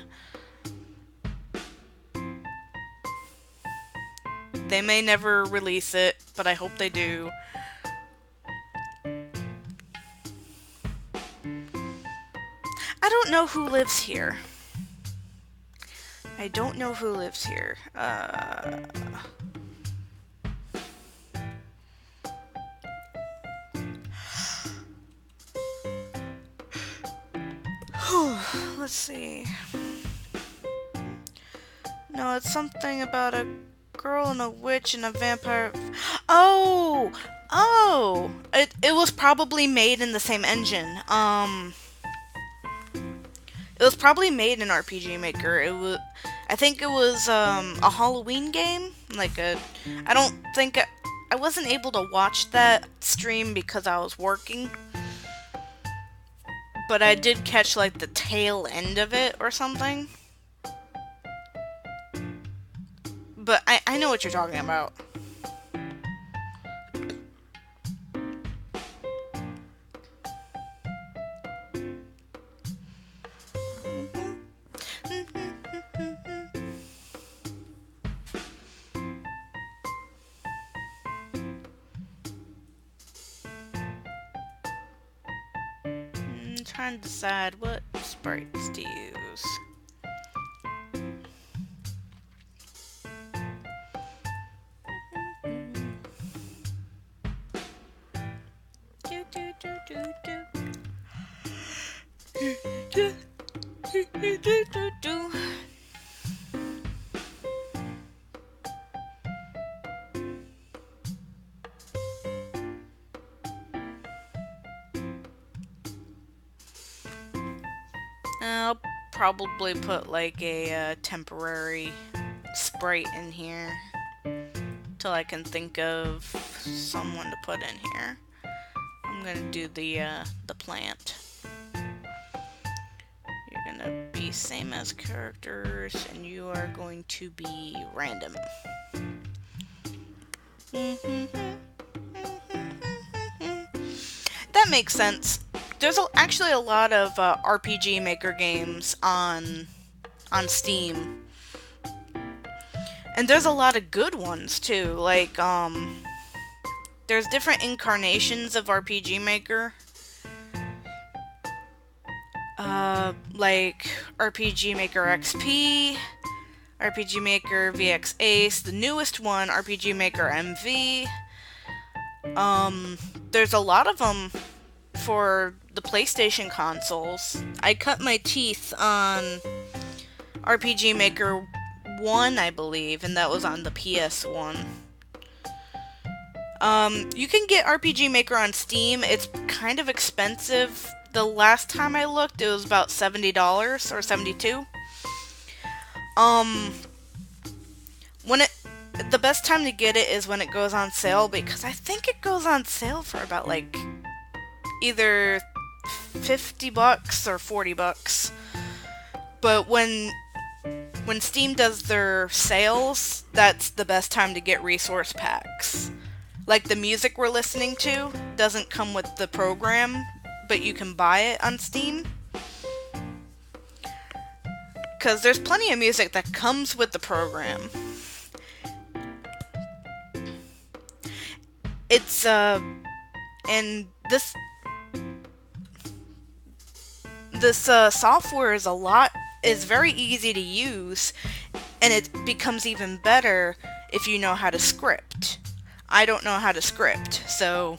They may never release it, but I hope they do. I don't know who lives here. I don't know who lives here. Let's see. No, it's something about a girl and a witch and a vampire. Oh! It was probably made in the same engine. It was probably made in RPG Maker. I think it was a Halloween game. I wasn't able to watch that stream because I was working. But I did catch like the tail end of it or something. But I know what you're talking about. Trying to decide what sprites to use. I'll probably put like a temporary sprite in here till I can think of someone to put in here. I'm gonna do the plant. You're gonna be same as characters, and you are going to be random. That makes sense. There's actually a lot of RPG Maker games on Steam. And there's a lot of good ones too. Like there's different incarnations of RPG Maker. Like RPG Maker XP, RPG Maker VX Ace, the newest one, RPG Maker MV. There's a lot of them for the PlayStation consoles. I cut my teeth on RPG Maker 1, I believe, and that was on the PS1. You can get RPG Maker on Steam. It's kind of expensive. The last time I looked, it was about $70 or $72. The best time to get it is when it goes on sale, because I think it goes on sale for about like either $50 or $40. But when Steam does their sales, that's the best time to get resource packs. Like the music we're listening to doesn't come with the program, but you can buy it on Steam. Because there's plenty of music that comes with the program. It's, and this software is very easy to use, and it becomes even better if you know how to script. I don't know how to script, so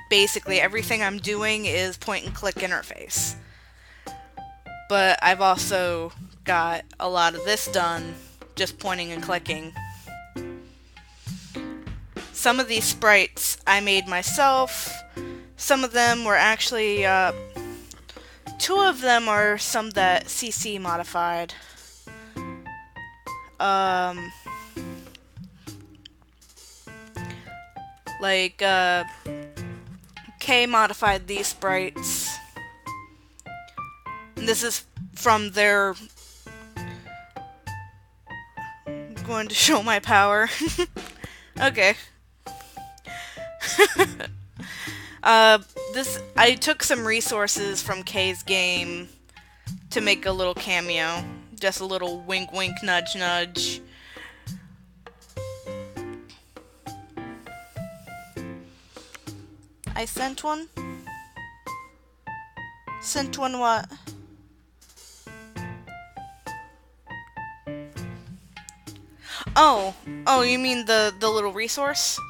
basically everything I'm doing is point and click interface. But I've also got a lot of this done just pointing and clicking. Some of these sprites I made myself. Some of them were actually, 2 of them are some that CC modified. K modified these sprites. And this is from their... I'm going to show my power. Okay. I took some resources from Kay's game to make a little cameo. Just a little wink wink nudge nudge. I sent one? Sent one what? Oh, you mean the little resource?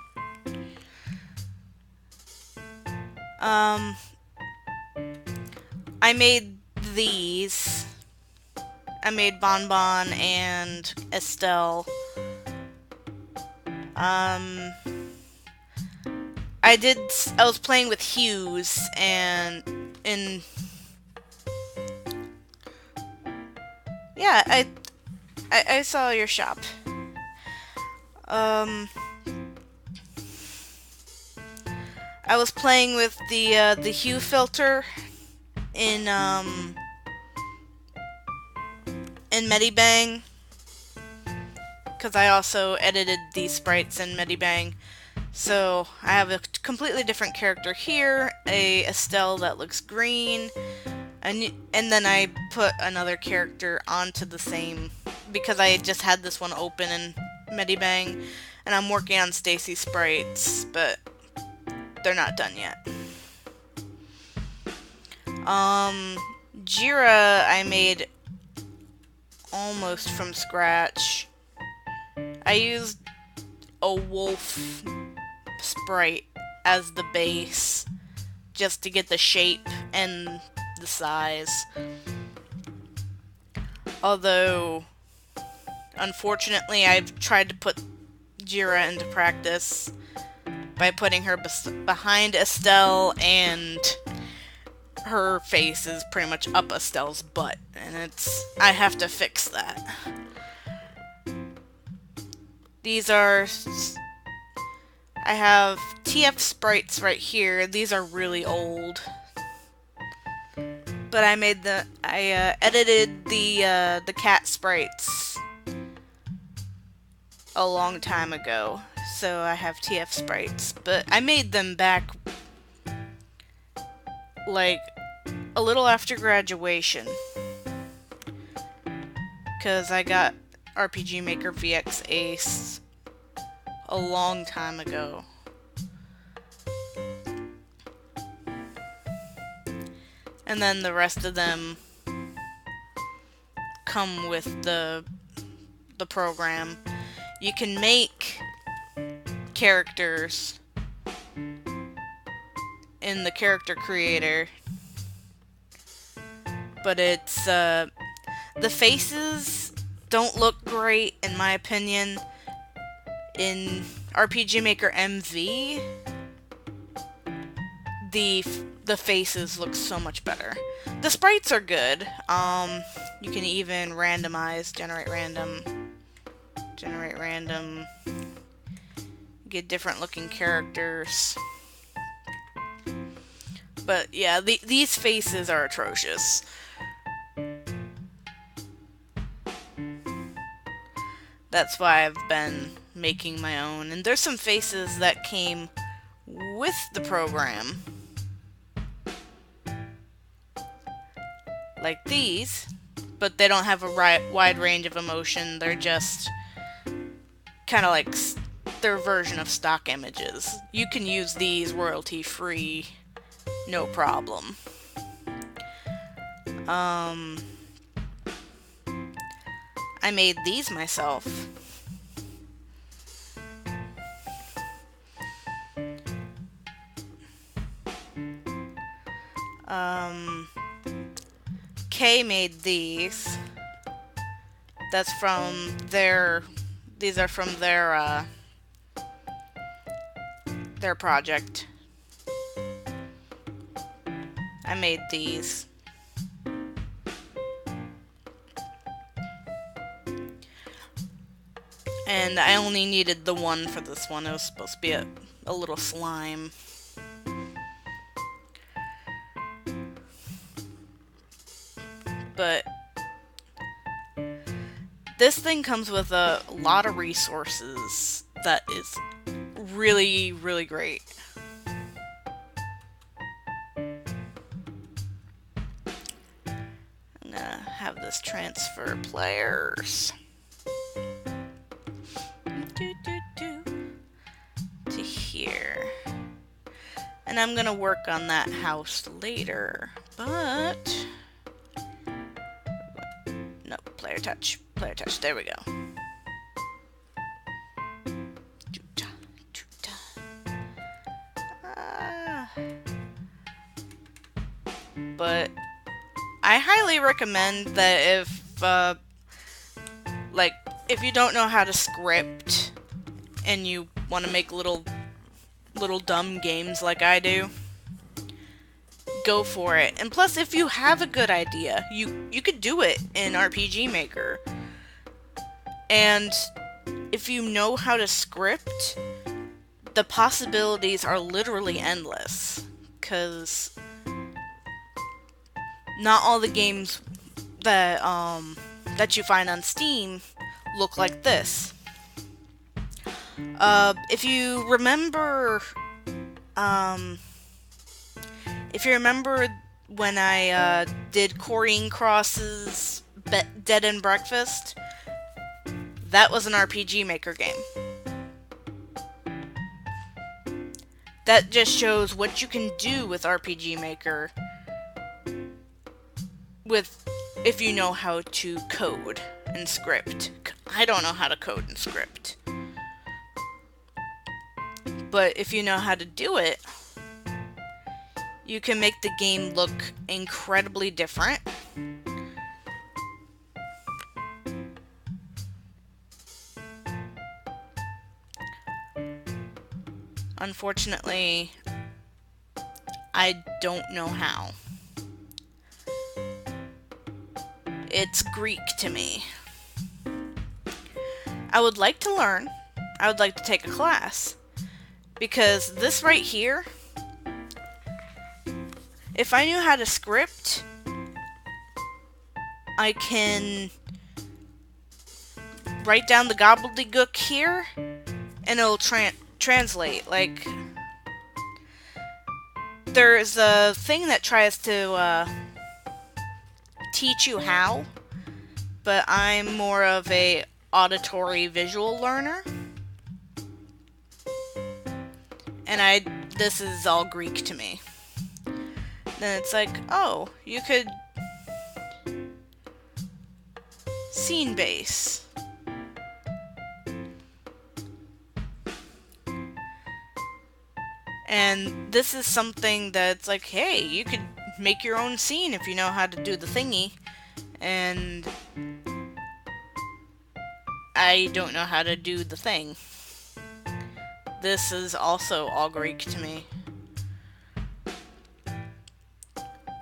I made these. I made Bonbon and Estelle. I was playing with hues and yeah, I saw your shop. I was playing with the hue filter in Medibang, because I also edited these sprites in Medibang. So I have a completely different character here, a Estelle that looks green, and then I put another character onto the same, because I just had this one open in Medibang, and I'm working on Stacy's sprites, but they're not done yet. Jira I made almost from scratch. I used a wolf sprite as the base just to get the shape and the size. Although, unfortunately, I've tried to put Jira into practice by putting her behind Estelle, and her face is pretty much up Estelle's butt, and I have to fix that. These are, I have TF sprites right here. These are really old, but I edited the cat sprites a long time ago, so I have TF sprites, but I made them back like a little after graduation, because I got RPG Maker VX Ace a long time ago. And then the rest of them come with the program. You can make characters in the character creator, but it's the faces don't look great in my opinion. In RPG Maker MV, the faces look so much better. The sprites are good. You can even randomize, generate random, get different looking characters. But yeah, these faces are atrocious. That's why I've been making my own. And there's some faces that came with the program, like these, but they don't have a wide range of emotion. They're just kind of like their version of stock images. You can use these royalty free, no problem. I made these myself. Kay made these. That's from these are from their project. I made these. And I only needed the one for this one. It was supposed to be a little slime. But this thing comes with a lot of resources that is really, really great. I'm gonna have this transfer players to here. And I'm gonna work on that house later, but no, player touch, there we go. But I highly recommend that if you don't know how to script and you want to make little dumb games like I do, go for it. And plus, if you have a good idea, you could do it in RPG Maker. And if you know how to script, the possibilities are literally endless. 'Cause not all the games that you find on Steam look like this. If you remember when I did Corrine Cross's Dead and Breakfast, that was an RPG Maker game. That just shows what you can do with RPG Maker if you know how to code and script. I don't know how to code and script. But if you know how to do it, you can make the game look incredibly different. Unfortunately, I don't know how. it's Greek to me. I would like to learn. I would like to take a class. Because this right here, if I knew how to script, I can write down the gobbledygook here, and it'll translate. Like, there's a thing that tries to teach you how, but I'm more of a auditory visual learner. And this is all Greek to me. Then it's like, oh, you could scene base. And this is something that's like, hey, you could make your own scene if you know how to do the thingy. And I don't know how to do the thing. This is also all Greek to me.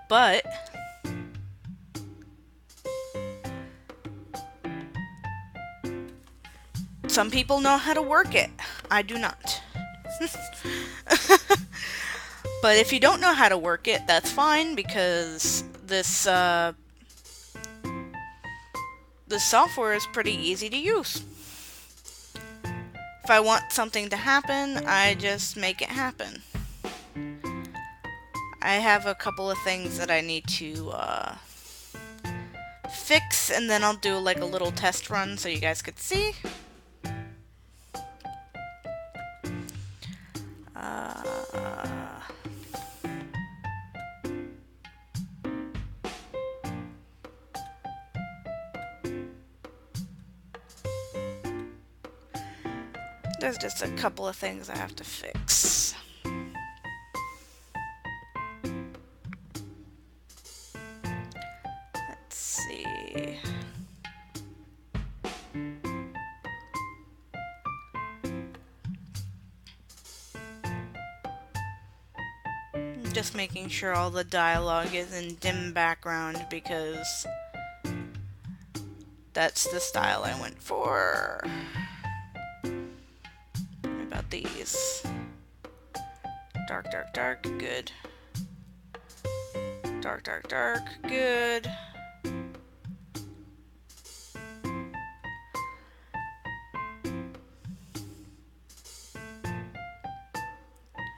But some people know how to work it. I do not. But if you don't know how to work it, that's fine, because this software is pretty easy to use. If I want something to happen, I just make it happen. I have a couple of things that I need to fix, and then I'll do like a little test run so you guys could see. There's just a couple of things I have to fix. Let's see. Just making sure all the dialogue is in dim background, because that's the style I went for. These. Dark, dark, dark, good. Dark, dark, dark, good.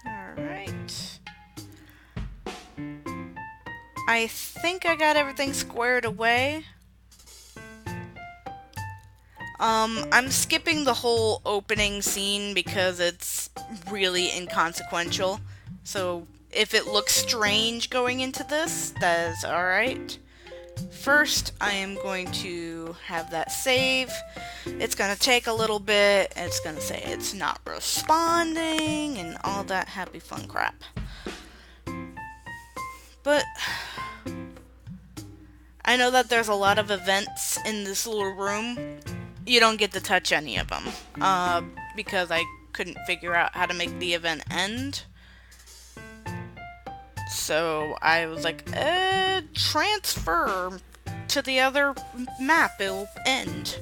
Alright. I think I got everything squared away. I'm skipping the whole opening scene because it's really inconsequential. So if it looks strange going into this, that is alright. First, I am going to have that save. It's going to take a little bit. It's going to say it's not responding and all that happy fun crap. But I know that there's a lot of events in this little room. You don't get to touch any of them, because I couldn't figure out how to make the event end. So I was like, transfer to the other map, it'll end.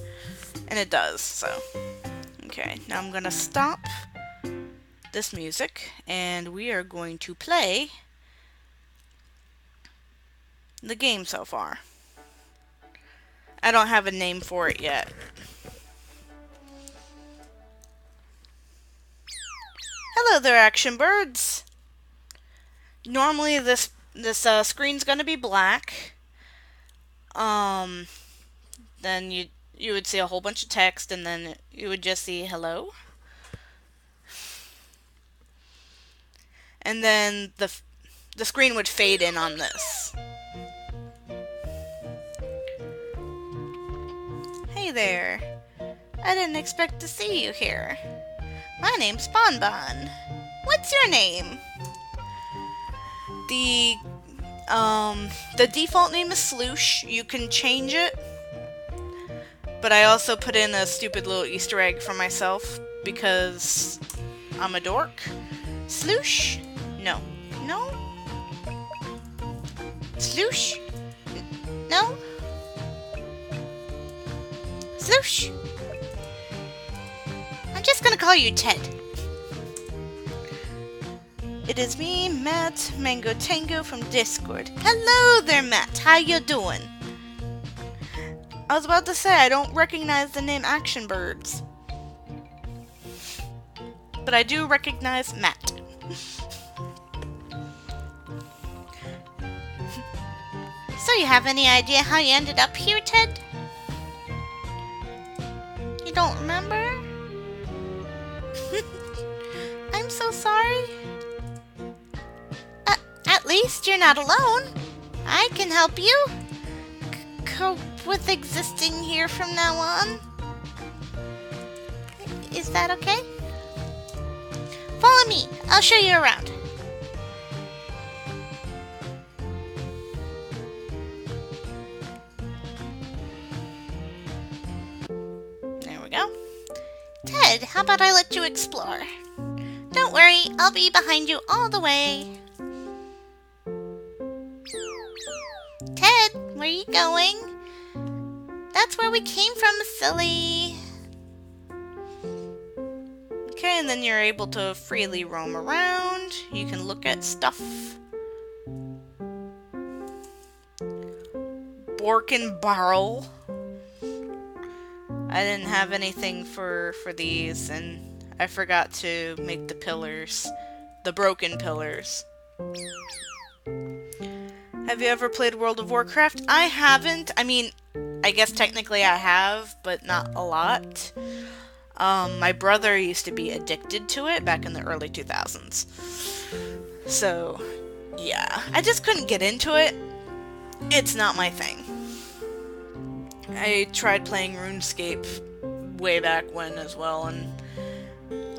And it does, so. Okay, now I'm gonna stop this music, and we are going to play the game so far. I don't have a name for it yet. Hello there, action birds. Normally this screen's gonna be black. Then you would see a whole bunch of text, and then you would just see hello. And then the screen would fade in on this. Hey there. I didn't expect to see you here. My name's Bonbon. What's your name? The default name is Sloosh. You can change it. But I also put in a stupid little Easter egg for myself because I'm a dork. Sloosh? No. No? Sloosh? No? Sloosh! I'm just gonna call you Ted. It is me, Matt Mango Tango from Discord. Hello there, Matt. How you doing? I was about to say, I don't recognize the name Action Birds. But I do recognize Matt. So you have any idea how you ended up here, Ted? You don't remember? I'm so sorry. At least you're not alone. I can help you cope with existing here from now on. Is that okay? Follow me. I'll show you around. There we go. Ted, how about I let you explore? Don't worry, I'll be behind you all the way. Ted, where are you going? That's where we came from, silly. Okay, and then you're able to freely roam around. You can look at stuff. Bork and Barrel. I didn't have anything for these, and I forgot to make the pillars. The broken pillars. Have you ever played World of Warcraft? I haven't. I mean, I guess technically I have, but not a lot. My brother used to be addicted to it back in the early 2000s. So, yeah. I just couldn't get into it. It's not my thing. I tried playing RuneScape way back when as well, and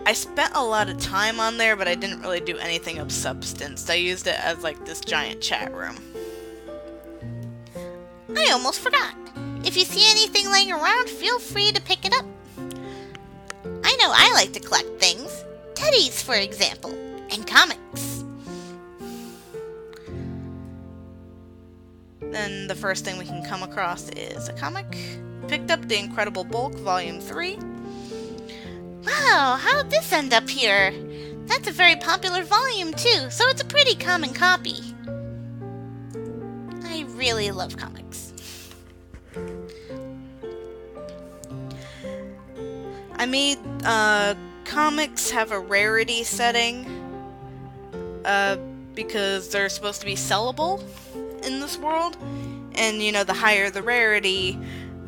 I spent a lot of time on there, but I didn't really do anything of substance. I used it as like this giant chat room. I almost forgot. If you see anything laying around, feel free to pick it up. I know I like to collect things. Teddies, for example. And comics. Then the first thing we can come across is a comic. Picked up The Incredible Bulk, Volume 3. Wow, how'd this end up here? That's a very popular volume too, so it's a pretty common copy. I really love comics. I made comics have a rarity setting because they're supposed to be sellable in this world, and you know, the higher the rarity,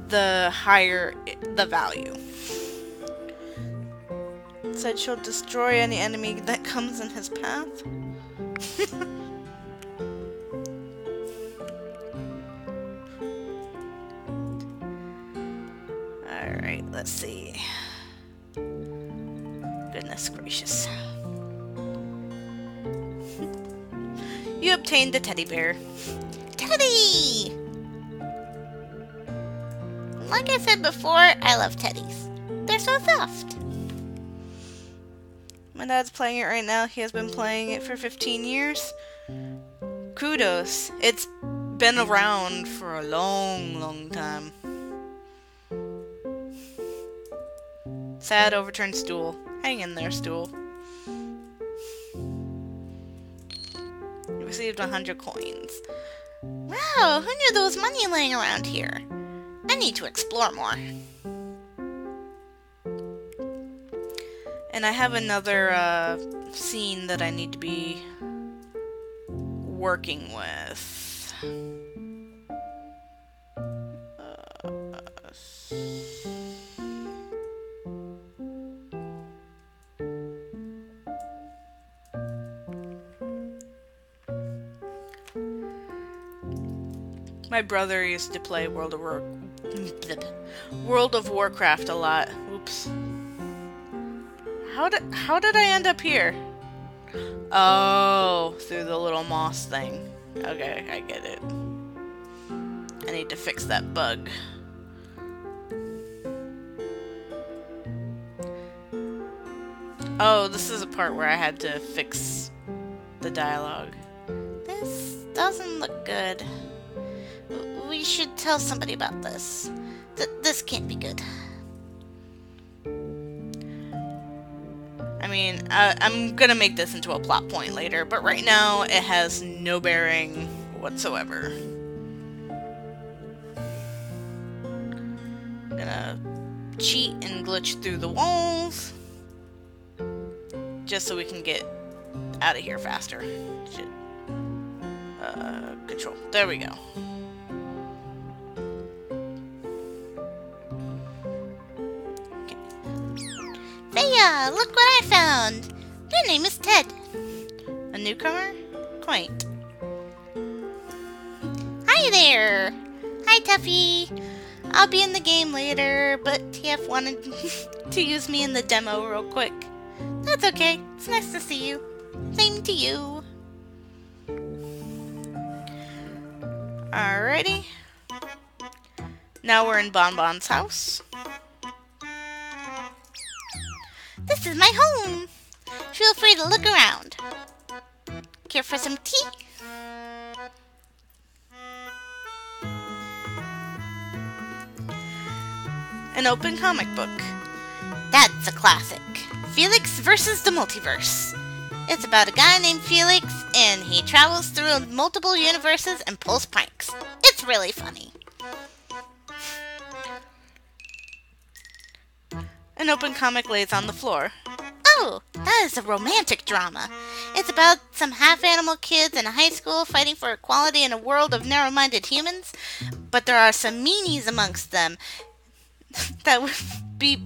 the higher the value. It said she'll destroy any enemy that comes in his path. Alright, let's see. Goodness gracious. You obtained a teddy bear. Teddy! Like I said before, I love teddies. They're so soft. My dad's playing it right now. He has been playing it for 15 years. Kudos. It's been around for a long, long time. Sad overturned stool. Hang in there, stool. You received 100 coins. Wow, who knew there was money laying around here? I need to explore more. And I have another scene that I need to be working with. My brother used to play World of Warcraft a lot. Oops. How did I end up here? Oh, through the little moss thing. Okay, I get it. I need to fix that bug. Oh, this is a part where I had to fix the dialogue. This doesn't look good. We should tell somebody about this. This can't be good. I mean, I'm gonna make this into a plot point later, but right now it has no bearing whatsoever. I'm gonna cheat and glitch through the walls just so we can get out of here faster. Shit. Control. There we go. Thea, look what I found. Your name is Ted. A newcomer? Quaint. Hi there. Hi, Tuffy. I'll be in the game later, but TF wanted to use me in the demo real quick. That's okay. It's nice to see you. Same to you. Alrighty. Now we're in Bonbon's house. This is my home. Feel free to look around. Care for some tea? An open comic book. That's a classic. Felix versus the Multiverse. It's about a guy named Felix, and he travels through multiple universes and pulls pranks. It's really funny. An open comic lays on the floor. Oh, that is a romantic drama. It's about some half-animal kids in a high school fighting for equality in a world of narrow-minded humans, but there are some meanies amongst them that want to be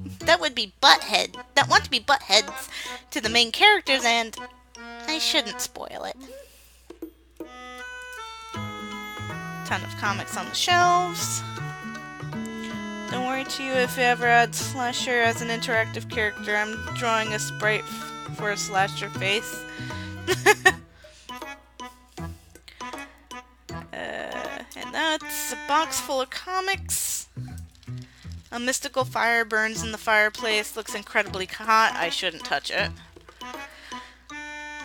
buttheads to the main characters, and I shouldn't spoil it. Ton of comics on the shelves. Don't worry to you if you ever add Slasher as an interactive character. I'm drawing a sprite for a Slasher face. And that's a box full of comics. A mystical fire burns in the fireplace. Looks incredibly hot. I shouldn't touch it.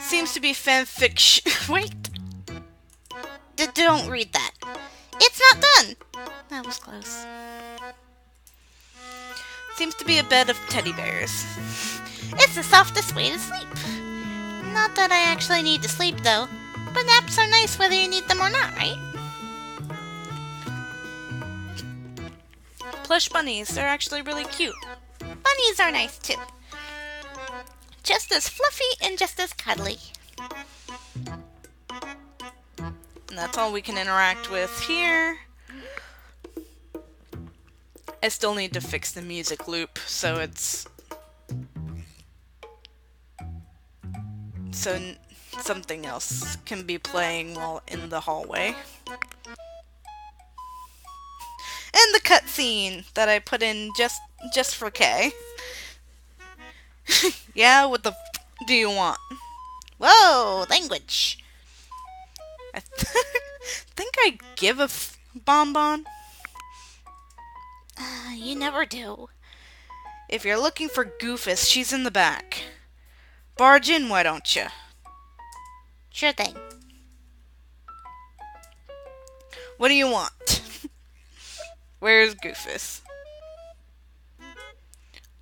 Seems to be fanfiction. Wait. Don't read that. It's not done. That was close. Seems to be a bed of teddy bears. It's the softest way to sleep. Not that I actually need to sleep, though. But naps are nice whether you need them or not, right? Plush bunnies. They're actually really cute. Bunnies are nice, too. Just as fluffy and just as cuddly. And that's all we can interact with here. I still need to fix the music loop so something else can be playing while in the hallway. And the cutscene that I put in just for Kay. Yeah, what the do you want? Whoa, language. I think I give a bonbon. You never do. If you're looking for Goofus, she's in the back. Barge in, why don't you? Sure thing. What do you want? Where's Goofus?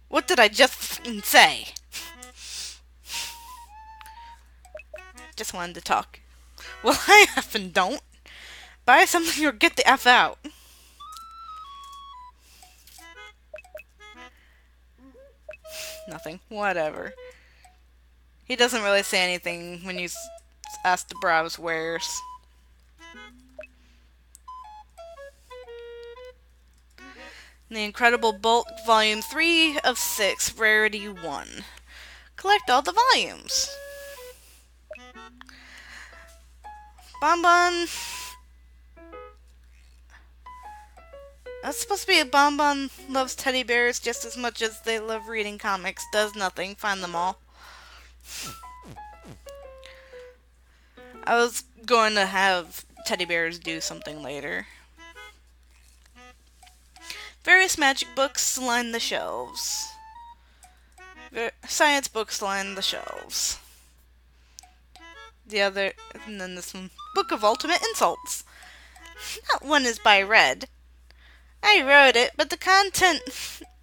What did I just say? Just wanted to talk. Well, I effing don't. Buy something or get the F out. Nothing. Whatever. He doesn't really say anything when you ask to browse wares. The Incredible Bulk, Volume 3 of 6, Rarity 1. Collect all the volumes. Bonbon. That's supposed to be a Bonbon loves teddy bears just as much as they love reading comics. Does nothing. Find them all. I was going to have teddy bears do something later. Various magic books line the shelves. Science books line the shelves. And then this one, Book of Ultimate Insults. That one is by Red. I wrote it, but the content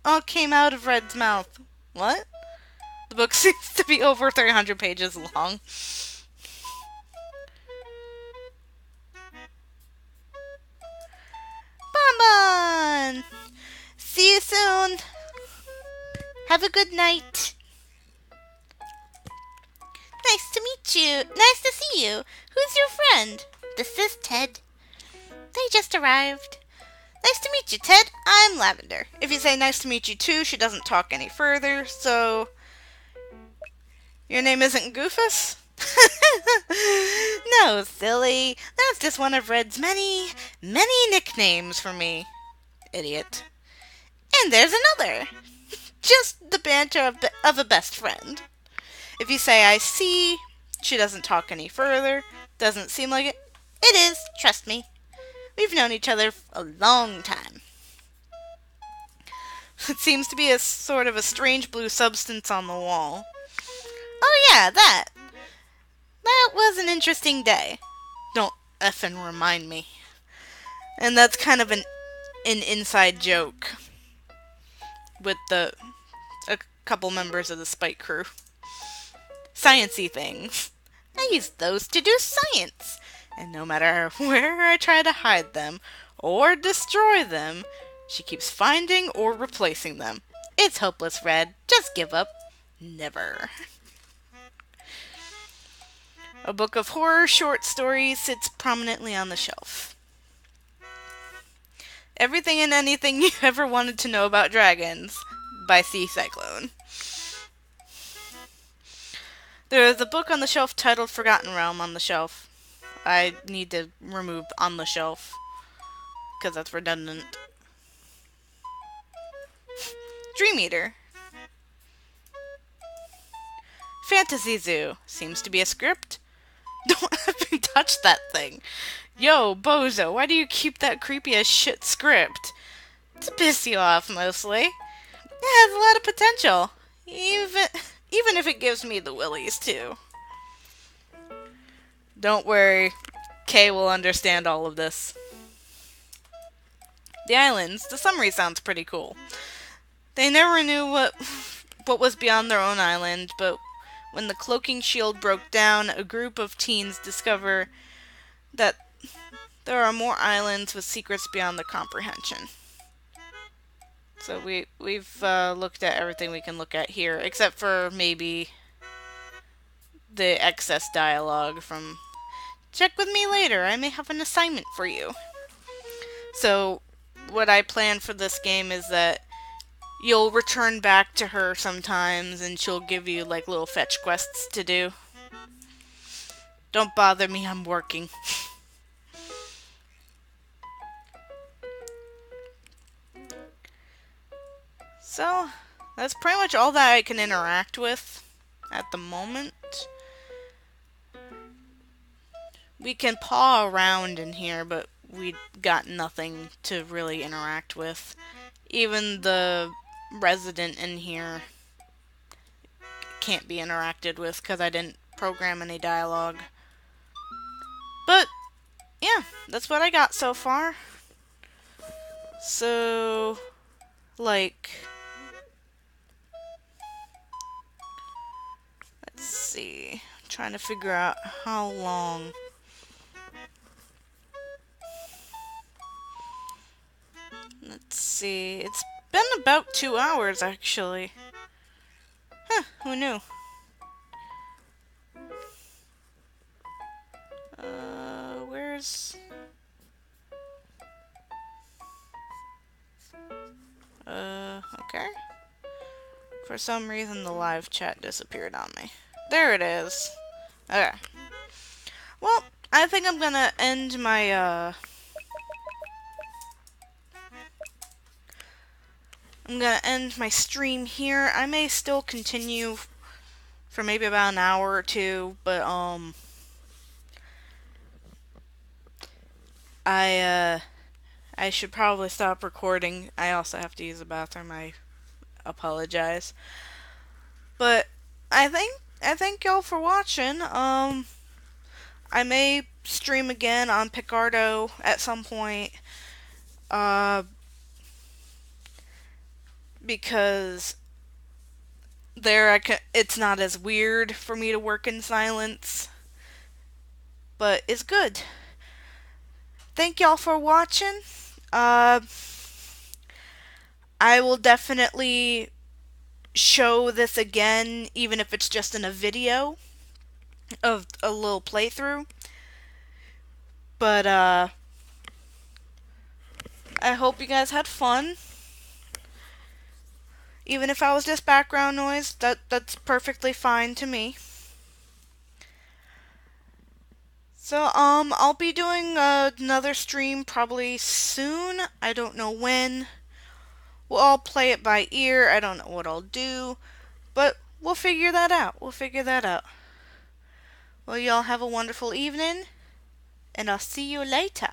all came out of Red's mouth. What? The book seems to be over 300 pages long. Bonbon! See you soon. Have a good night. Nice to meet you. Nice to see you. Who's your friend? This is Ted. They just arrived. Nice to meet you, Ted. I'm Lavender. If you say nice to meet you too, she doesn't talk any further, so... Your name isn't Goofus? No, silly. That's just one of Red's many, many nicknames for me. Idiot. And there's another. Just the banter of a best friend. If you say I see, she doesn't talk any further. Doesn't seem like it. It is, trust me. We've known each other a long time. It seems to be a sort of a strange blue substance on the wall. Oh yeah, that. That was an interesting day. Don't effing remind me. And that's kind of an inside joke with a couple members of the Spike crew. Science-y things. I use those to do science. And no matter where I try to hide them or destroy them, she keeps finding or replacing them. It's hopeless, Red. Just give up. Never. A book of horror short stories sits prominently on the shelf. Everything and Anything You Ever Wanted to Know About Dragons by Sea Cyclone. There is a book on the shelf titled Forgotten Realm on the shelf. I need to remove on the shelf because that's redundant. Dream Eater. Fantasy Zoo. Seems to be a script. Don't even touch that thing. Yo, Bozo, why do you keep that creepy as shit script? To piss you off, mostly. It has a lot of potential. Even if it gives me the willies, too. Don't worry. Kay will understand all of this. The islands. The summary sounds pretty cool. They never knew what was beyond their own island, but when the cloaking shield broke down, a group of teens discover that there are more islands with secrets beyond their comprehension. So we've looked at everything we can look at here, except for maybe the excess dialogue from check with me later, I may have an assignment for you. So what I plan for this game is that you'll return back to her sometimes and she'll give you like little fetch quests to do. Don't bother me, I'm working. So, that's pretty much all that I can interact with at the moment. We can paw around in here, but we got nothing to really interact with. Even the resident in here can't be interacted with because I didn't program any dialogue. But, yeah, that's what I got so far. So, like... let's see. I'm trying to figure out how long... let's see. It's been about 2 hours, actually. Huh, who knew? Where's... okay. For some reason, the live chat disappeared on me. There it is. Okay. Well, I think I'm gonna end my, I'm gonna end my stream here. I may still continue for maybe about an hour or two, but, I should probably stop recording. I also have to use the bathroom. I apologize. But I thank y'all for watching. I may stream again on Picardo at some point. because it's not as weird for me to work in silence, but it's good. Thank y'all for watching. Uh, I will definitely show this again, even if it's just in a video of a little playthrough. But I hope you guys had fun. Even if I was just background noise, that's perfectly fine to me. So I'll be doing another stream probably soon. I don't know when. We'll all play it by ear. I don't know what I'll do, but we'll figure that out. Well, y'all have a wonderful evening, and I'll see you later.